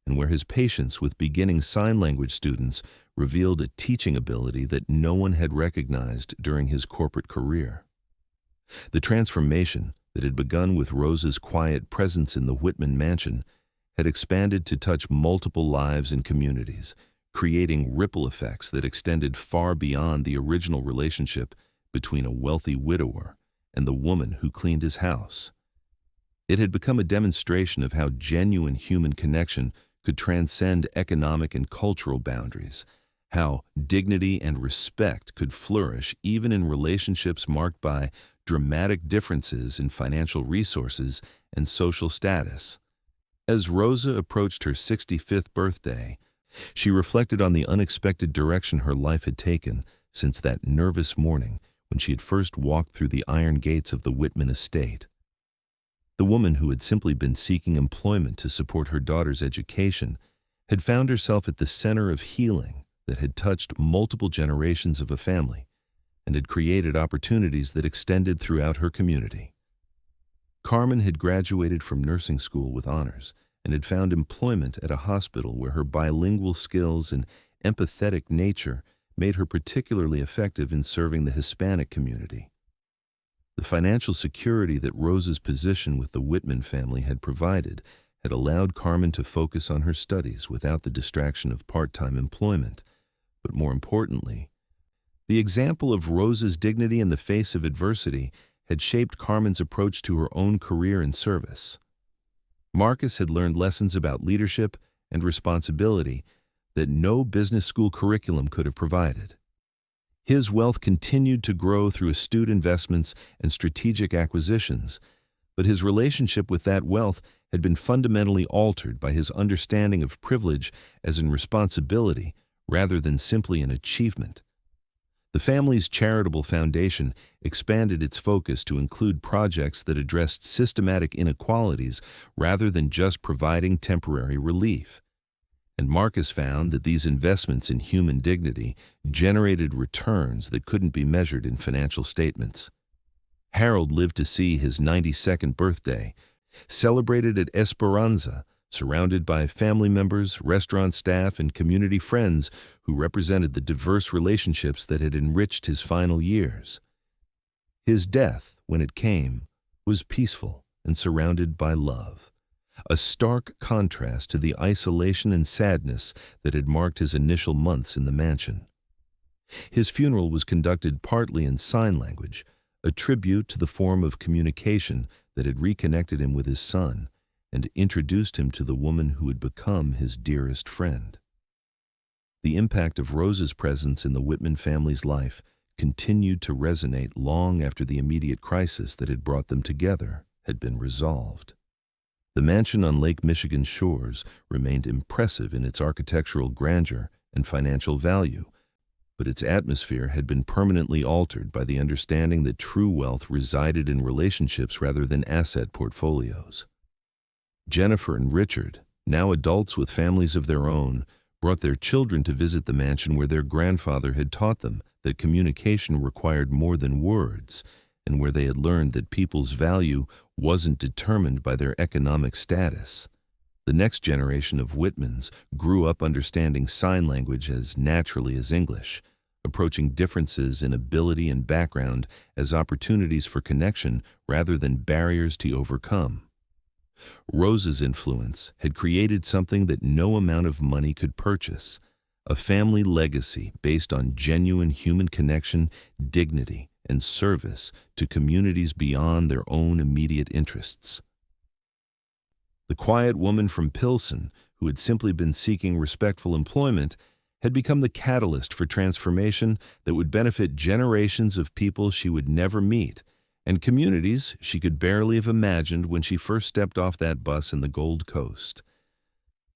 and where his patience with beginning sign language students revealed a teaching ability that no one had recognized during his corporate career. The transformation that had begun with Rosa's quiet presence in the Whitman mansion had expanded to touch multiple lives and communities, creating ripple effects that extended far beyond the original relationship between a wealthy widower and the woman who cleaned his house. It had become a demonstration of how genuine human connection could transcend economic and cultural boundaries, how dignity and respect could flourish even in relationships marked by dramatic differences in financial resources and social status. As Rosa approached her 65th birthday, she reflected on the unexpected direction her life had taken since that nervous morning when she had first walked through the iron gates of the Whitman estate. The woman who had simply been seeking employment to support her daughter's education had found herself at the center of healing that had touched multiple generations of a family and had created opportunities that extended throughout her community. Carmen had graduated from nursing school with honors and had found employment at a hospital where her bilingual skills and empathetic nature made her particularly effective in serving the Hispanic community. The financial security that Rosa's position with the Whitman family had provided had allowed Carmen to focus on her studies without the distraction of part-time employment. But more importantly, the example of Rosa's dignity in the face of adversity had shaped Carmen's approach to her own career and service. Marcus had learned lessons about leadership and responsibility that no business school curriculum could have provided. His wealth continued to grow through astute investments and strategic acquisitions, but his relationship with that wealth had been fundamentally altered by his understanding of privilege as a responsibility rather than simply an achievement. The family's charitable foundation expanded its focus to include projects that addressed systematic inequalities rather than just providing temporary relief. And Marcus found that these investments in human dignity generated returns that couldn't be measured in financial statements. Harold lived to see his 92nd birthday, celebrated at Esperanza, surrounded by family members, restaurant staff, and community friends who represented the diverse relationships that had enriched his final years. His death, when it came, was peaceful and surrounded by love, a stark contrast to the isolation and sadness that had marked his initial months in the mansion. His funeral was conducted partly in sign language, a tribute to the form of communication that had reconnected him with his son and introduced him to the woman who had become his dearest friend. The impact of Rosa's presence in the Whitman family's life continued to resonate long after the immediate crisis that had brought them together had been resolved. The mansion on Lake Michigan's shores remained impressive in its architectural grandeur and financial value, but its atmosphere had been permanently altered by the understanding that true wealth resided in relationships rather than asset portfolios. Jennifer and Richard, now adults with families of their own, brought their children to visit the mansion where their grandfather had taught them that communication required more than words, and where they had learned that people's value wasn't determined by their economic status. The next generation of Whitmans grew up understanding sign language as naturally as English, approaching differences in ability and background as opportunities for connection rather than barriers to overcome. Rosa's influence had created something that no amount of money could purchase, a family legacy based on genuine human connection, dignity, and service to communities beyond their own immediate interests. The quiet woman from Pilsen, who had simply been seeking respectful employment, had become the catalyst for transformation that would benefit generations of people she would never meet, and communities she could barely have imagined when she first stepped off that bus in the Gold Coast.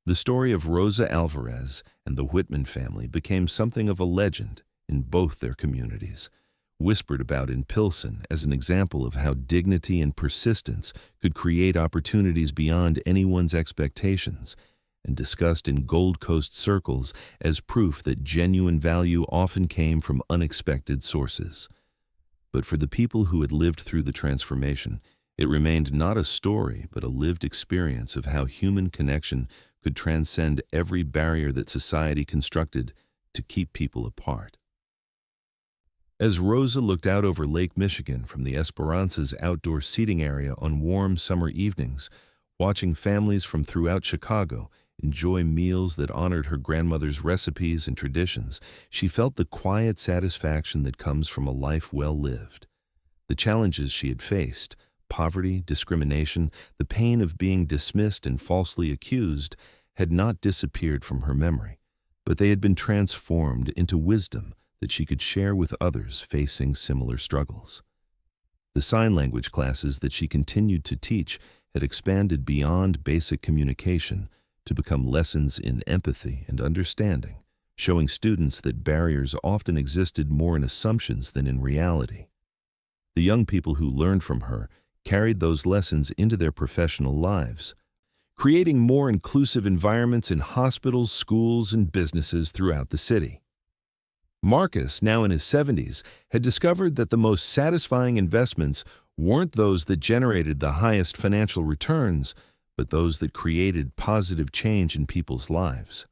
The story of Rosa Alvarez and the Whitman family became something of a legend in both their communities, whispered about in Pilsen as an example of how dignity and persistence could create opportunities beyond anyone's expectations, and discussed in Gold Coast circles as proof that genuine value often came from unexpected sources. But for the people who had lived through the transformation, it remained not a story but a lived experience of how human connection could transcend every barrier that society constructed to keep people apart. As Rosa looked out over Lake Michigan from the Esperanza's outdoor seating area on warm summer evenings, watching families from throughout Chicago enjoy meals that honored her grandmother's recipes and traditions, she felt the quiet satisfaction that comes from a life well lived. The challenges she had faced, poverty, discrimination, the pain of being dismissed and falsely accused, had not disappeared from her memory, but they had been transformed into wisdom that she could share with others facing similar struggles. The sign language classes that she continued to teach had expanded beyond basic communication to become lessons in empathy and understanding, showing students that barriers often existed more in assumptions than in reality. The young people who learned from her carried those lessons into their professional lives, creating more inclusive environments in hospitals, schools, and businesses throughout the city. Marcus, now in his 70s, had discovered that the most satisfying investments weren't those that generated the highest financial returns, but those that created positive change in people's lives.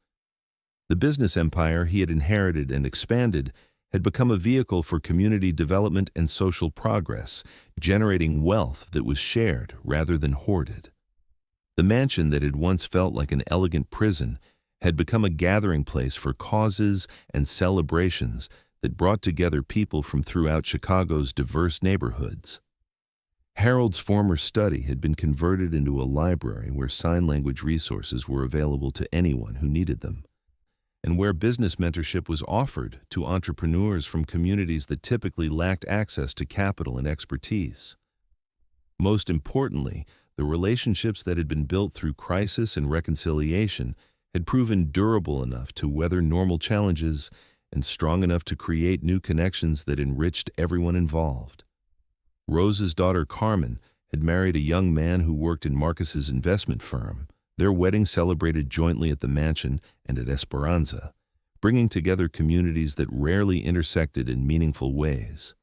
The business empire he had inherited and expanded had become a vehicle for community development and social progress, generating wealth that was shared rather than hoarded. The mansion that had once felt like an elegant prison had become a gathering place for causes and celebrations that brought together people from throughout Chicago's diverse neighborhoods. Harold's former study had been converted into a library where sign language resources were available to anyone who needed them, and where business mentorship was offered to entrepreneurs from communities that typically lacked access to capital and expertise. Most importantly, the relationships that had been built through crisis and reconciliation had proven durable enough to weather normal challenges and strong enough to create new connections that enriched everyone involved. Rosa's daughter Carmen had married a young man who worked in Marcus's investment firm, their wedding celebrated jointly at the mansion and at Esperanza, bringing together communities that rarely intersected in meaningful ways.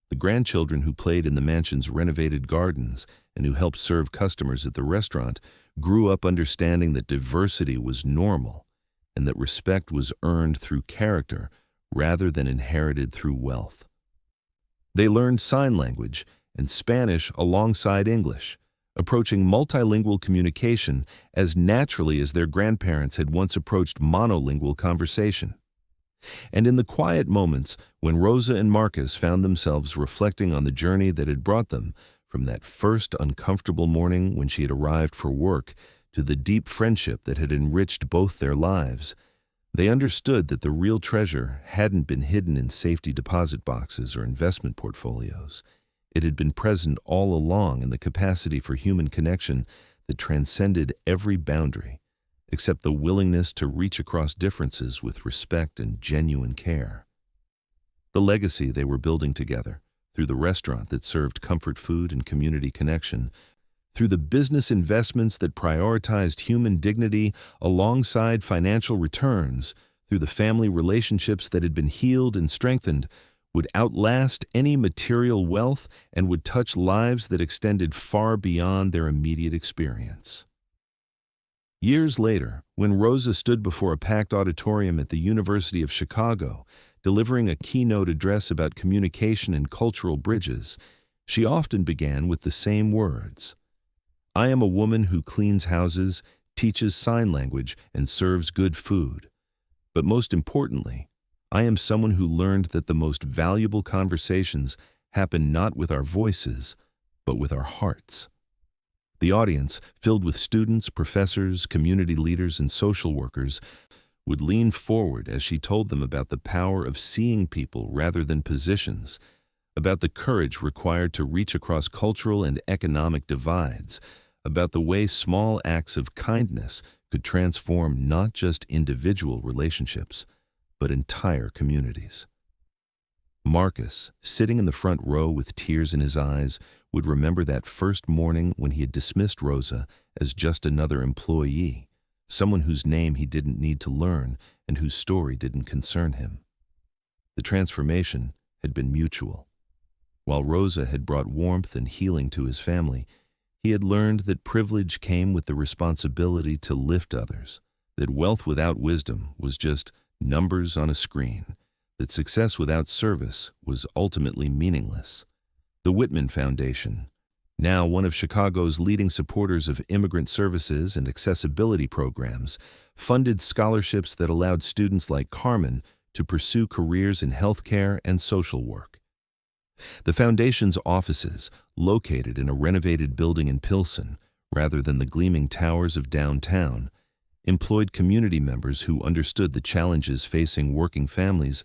The grandchildren who played in the mansion's renovated gardens and who helped serve customers at the restaurant grew up understanding that diversity was normal and that respect was earned through character rather than inherited through wealth. They learned sign language and Spanish alongside English, approaching multilingual communication as naturally as their grandparents had once approached monolingual conversation. And in the quiet moments when Rosa and Marcus found themselves reflecting on the journey that had brought them from that first uncomfortable morning when she had arrived for work to the deep friendship that had enriched both their lives, they understood that the real treasure hadn't been hidden in safety deposit boxes or investment portfolios. It had been present all along in the capacity for human connection that transcended every boundary, except the willingness to reach across differences with respect and genuine care. The legacy they were building together, through the restaurant that served comfort food and community connection, through the business investments that prioritized human dignity alongside financial returns, through the family relationships that had been healed and strengthened, would outlast any material wealth and would touch lives that extended far beyond their immediate experience. Years later, when Rosa stood before a packed auditorium at the University of Chicago, delivering a keynote address about communication and cultural bridges, she often began with the same words: "I am a woman who cleans houses, teaches sign language, and serves good food. But most importantly, I am someone who learned that the most valuable conversations happen not with our voices, but with our hearts." The audience, filled with students, professors, community leaders, and social workers, would lean forward as she told them about the power of seeing people rather than positions, about the courage required to reach across cultural and economic divides, about the way small acts of kindness could transform not just individual relationships, but entire communities. Marcus, sitting in the front row with tears in his eyes, would remember that first morning when he had dismissed Rosa as just another employee, someone whose name he didn't need to learn and whose story didn't concern him. The transformation had been mutual. While Rosa had brought warmth and healing to his family, he had learned that privilege came with the responsibility to lift others, that wealth without wisdom was just numbers on a screen, that success without service was ultimately meaningless. The Whitman Foundation, now one of Chicago's leading supporters of immigrant services and accessibility programs, funded scholarships that allowed students like Carmen to pursue careers in healthcare and social work. The foundation's offices, located in a renovated building in Pilsen, rather than the gleaming towers of downtown, employed community members who understood the challenges facing working families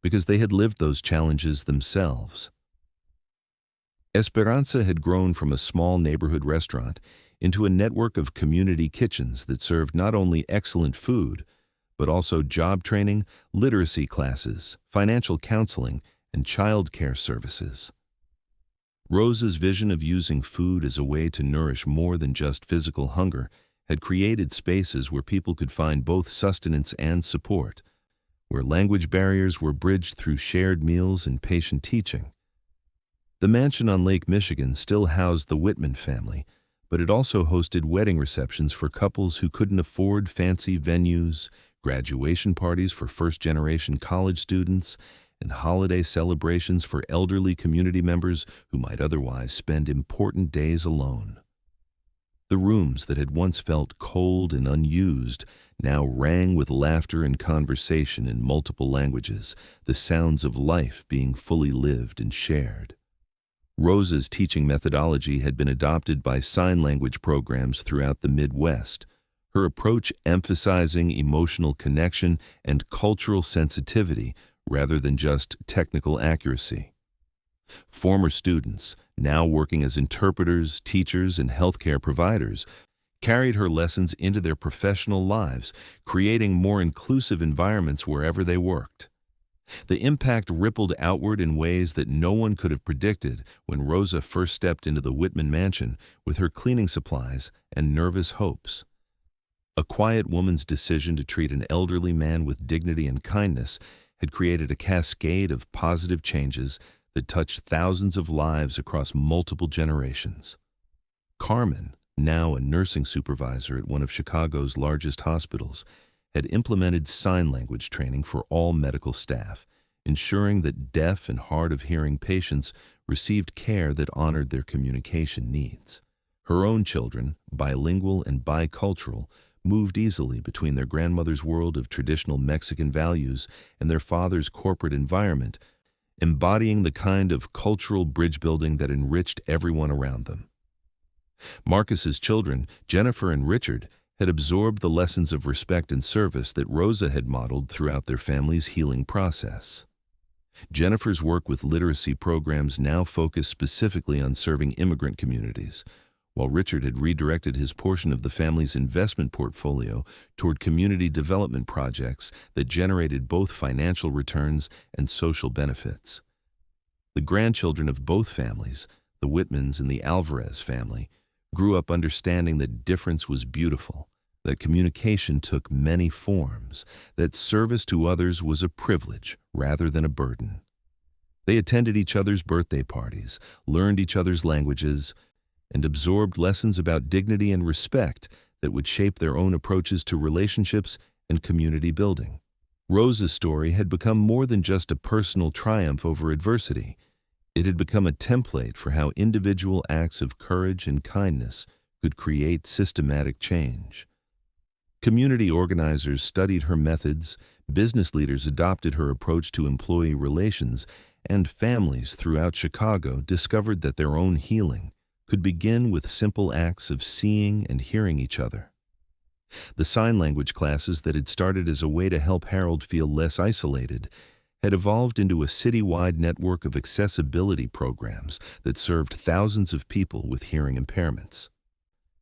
because they had lived those challenges themselves. Esperanza had grown from a small neighborhood restaurant into a network of community kitchens that served not only excellent food, but also job training, literacy classes, financial counseling, and child care services. Rosa's vision of using food as a way to nourish more than just physical hunger had created spaces where people could find both sustenance and support, where language barriers were bridged through shared meals and patient teaching. The mansion on Lake Michigan still housed the Whitman family, but it also hosted wedding receptions for couples who couldn't afford fancy venues, graduation parties for first-generation college students, and holiday celebrations for elderly community members who might otherwise spend important days alone. The rooms that had once felt cold and unused now rang with laughter and conversation in multiple languages, the sounds of life being fully lived and shared. Rosa's teaching methodology had been adopted by sign language programs throughout the Midwest, her approach emphasizing emotional connection and cultural sensitivity rather than just technical accuracy. Former students, now working as interpreters, teachers, and healthcare providers, carried her lessons into their professional lives, creating more inclusive environments wherever they worked. The impact rippled outward in ways that no one could have predicted when Rosa first stepped into the Whitman mansion with her cleaning supplies and nervous hopes. A quiet woman's decision to treat an elderly man with dignity and kindness had created a cascade of positive changes that touched thousands of lives across multiple generations. Carmen, now a nursing supervisor at one of Chicago's largest hospitals, had implemented sign language training for all medical staff, ensuring that deaf and hard-of-hearing patients received care that honored their communication needs. Her own children, bilingual and bicultural, moved easily between their grandmother's world of traditional Mexican values and their father's corporate environment, embodying the kind of cultural bridge building that enriched everyone around them. Marcus's children, Jennifer and Richard, had absorbed the lessons of respect and service that Rosa had modeled throughout their family's healing process. Jennifer's work with literacy programs now focused specifically on serving immigrant communities, while Richard had redirected his portion of the family's investment portfolio toward community development projects that generated both financial returns and social benefits. The grandchildren of both families, the Whitmans and the Alvarez family, grew up understanding that difference was beautiful, that communication took many forms, that service to others was a privilege rather than a burden. They attended each other's birthday parties, learned each other's languages, and absorbed lessons about dignity and respect that would shape their own approaches to relationships and community building. Rosa's story had become more than just a personal triumph over adversity. It had become a template for how individual acts of courage and kindness could create systematic change. Community organizers studied her methods, business leaders adopted her approach to employee relations, and families throughout Chicago discovered that their own healing could begin with simple acts of seeing and hearing each other. The sign language classes that had started as a way to help Harold feel less isolated had evolved into a citywide network of accessibility programs that served thousands of people with hearing impairments.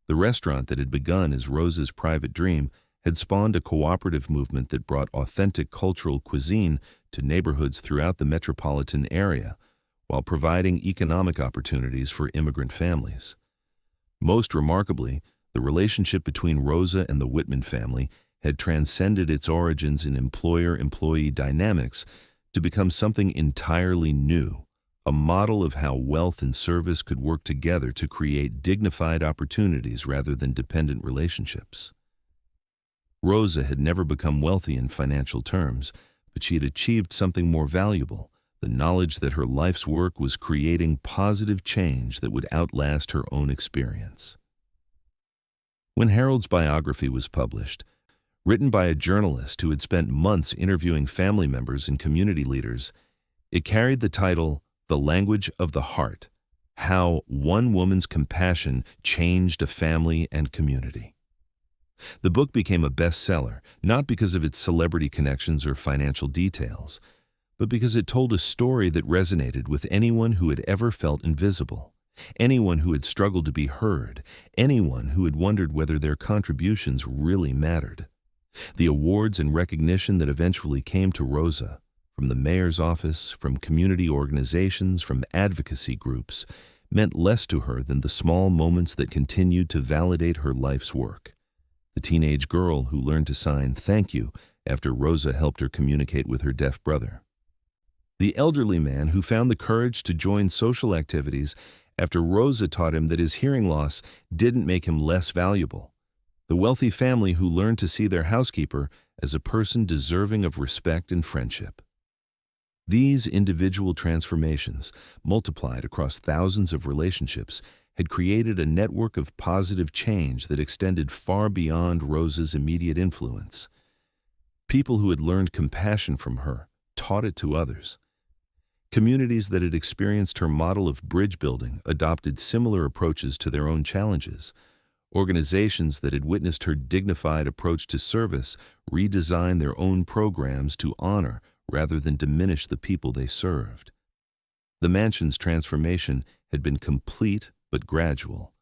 The restaurant that had begun as Rosa's private dream had spawned a cooperative movement that brought authentic cultural cuisine to neighborhoods throughout the metropolitan area, while providing economic opportunities for immigrant families. Most remarkably, the relationship between Rosa and the Whitman family had transcended its origins in employer-employee dynamics to become something entirely new, a model of how wealth and service could work together to create dignified opportunities rather than dependent relationships. Rosa had never become wealthy in financial terms, but she had achieved something more valuable, the knowledge that her life's work was creating positive change that would outlast her own experience. When Harold's biography was published, written by a journalist who had spent months interviewing family members and community leaders, it carried the title, The Language of the Heart: How One Woman's Compassion Changed a Family and Community. The book became a bestseller, not because of its celebrity connections or financial details, but because it told a story that resonated with anyone who had ever felt invisible, anyone who had struggled to be heard, anyone who had wondered whether their contributions really mattered. The awards and recognition that eventually came to Rosa, from the mayor's office, from community organizations, from advocacy groups, meant less to her than the small moments that continued to validate her life's work. The teenage girl who learned to sign "thank you" after Rosa helped her communicate with her deaf brother. The elderly man who found the courage to join social activities after Rosa taught him that his hearing loss didn't make him less valuable. The wealthy family who learned to see their housekeeper as a person deserving of respect and friendship. These individual transformations, multiplied across thousands of relationships, had created a network of positive change that extended far beyond Rosa's immediate influence. People who had learned compassion from her taught it to others. Communities that had experienced her model of bridge building adopted similar approaches to their own challenges. Organizations that had witnessed her dignified approach to service redesigned their own programs to honor rather than diminish the people they served. The mansion's transformation had been complete but gradual,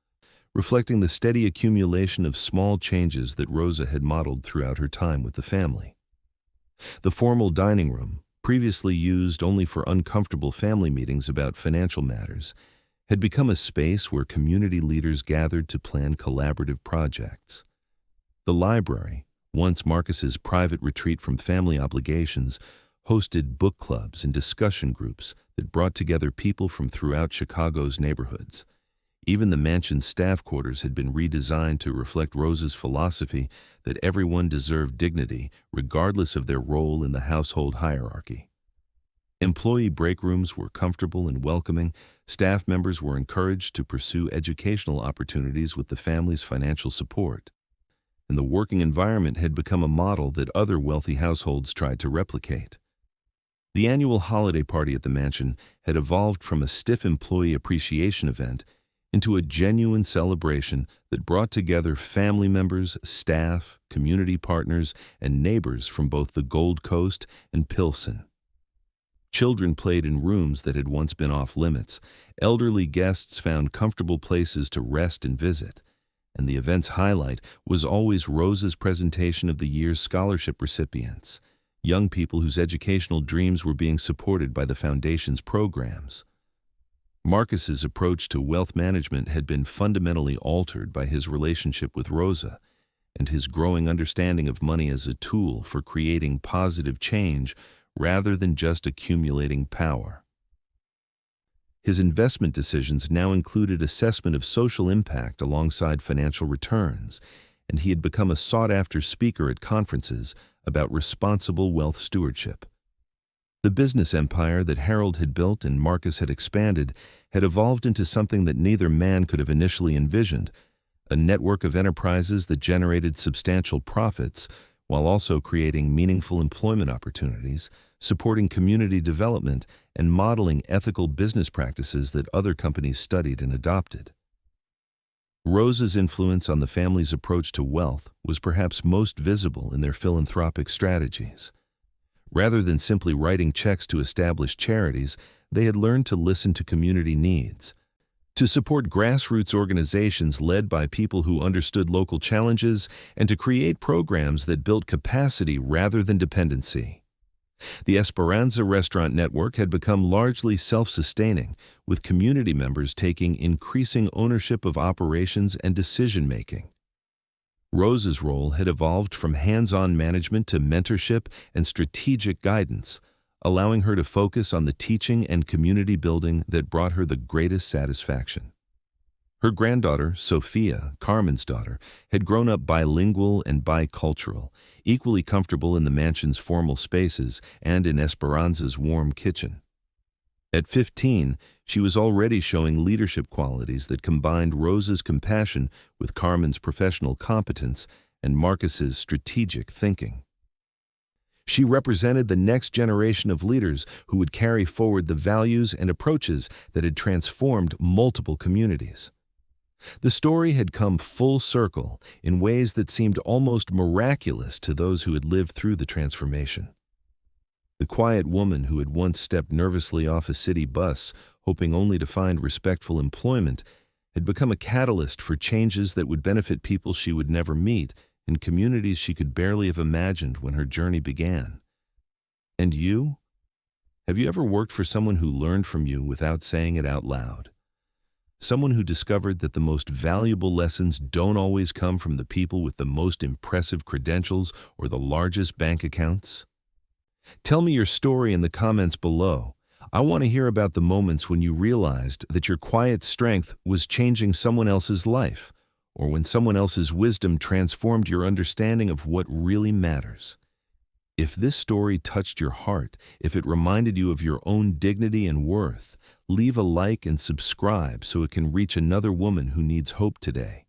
reflecting the steady accumulation of small changes that Rosa had modeled throughout her time with the family. The formal dining room, previously used only for uncomfortable family meetings about financial matters, had become a space where community leaders gathered to plan collaborative projects. The library, once Marcus's private retreat from family obligations, hosted book clubs and discussion groups that brought together people from throughout Chicago's neighborhoods. Even the mansion's staff quarters had been redesigned to reflect Rosa's philosophy that everyone deserved dignity regardless of their role in the household hierarchy. Employee break rooms were comfortable and welcoming. Staff members were encouraged to pursue educational opportunities with the family's financial support. And the working environment had become a model that other wealthy households tried to replicate. The annual holiday party at the mansion had evolved from a stiff employee appreciation event into a genuine celebration that brought together family members, staff, community partners, and neighbors from both the Gold Coast and Pilsen. Children played in rooms that had once been off limits. Elderly guests found comfortable places to rest and visit. And the event's highlight was always Rosa's presentation of the year's scholarship recipients, young people whose educational dreams were being supported by the Foundation's programs. Marcus's approach to wealth management had been fundamentally altered by his relationship with Rosa and his growing understanding of money as a tool for creating positive change rather than just accumulating power. His investment decisions now included assessment of social impact alongside financial returns, and he had become a sought-after speaker at conferences about responsible wealth stewardship. The business empire that Harold had built and Marcus had expanded had evolved into something that neither man could have initially envisioned, a network of enterprises that generated substantial profits while also creating meaningful employment opportunities, supporting community development, and modeling ethical business practices that other companies studied and adopted. Rosa's influence on the family's approach to wealth was perhaps most visible in their philanthropic strategies. Rather than simply writing checks to established charities, they had learned to listen to community needs, to support grassroots organizations led by people who understood local challenges, and to create programs that built capacity rather than dependency. The Esperanza restaurant network had become largely self-sustaining, with community members taking increasing ownership of operations and decision-making. Rosa's role had evolved from hands-on management to mentorship and strategic guidance, allowing her to focus on the teaching and community building that brought her the greatest satisfaction. Her granddaughter, Sophia, Carmen's daughter, had grown up bilingual and bicultural, equally comfortable in the mansion's formal spaces and in Esperanza's warm kitchen. At 15, she was already showing leadership qualities that combined Rosa's compassion with Carmen's professional competence and Marcus's strategic thinking. She represented the next generation of leaders who would carry forward the values and approaches that had transformed multiple communities. The story had come full circle in ways that seemed almost miraculous to those who had lived through the transformation. The quiet woman who had once stepped nervously off a city bus, hoping only to find respectful employment, had become a catalyst for changes that would benefit people she would never meet in communities she could barely have imagined when her journey began. And you? Have you ever worked for someone who learned from you without saying it out loud? Someone who discovered that the most valuable lessons don't always come from the people with the most impressive credentials or the largest bank accounts? Tell me your story in the comments below. I want to hear about the moments when you realized that your quiet strength was changing someone else's life, or when someone else's wisdom transformed your understanding of what really matters. If this story touched your heart, if it reminded you of your own dignity and worth, leave a like and subscribe so it can reach another woman who needs hope today.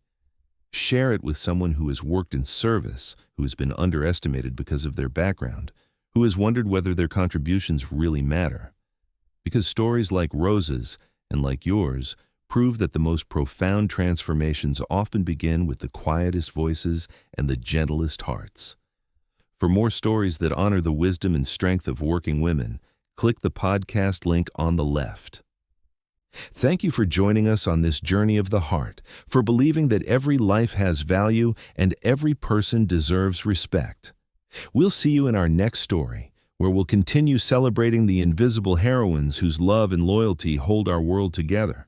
Share it with someone who has worked in service, who has been underestimated because of their background, who has wondered whether their contributions really matter. because stories like Rose's and like yours prove that the most profound transformations often begin with the quietest voices and the gentlest hearts. For more stories that honor the wisdom and strength of working women, click the podcast link on the left. Thank you for joining us on this journey of the heart, for believing that every life has value and every person deserves respect. We'll see you in our next story, where we'll continue celebrating the invisible heroines whose love and loyalty hold our world together.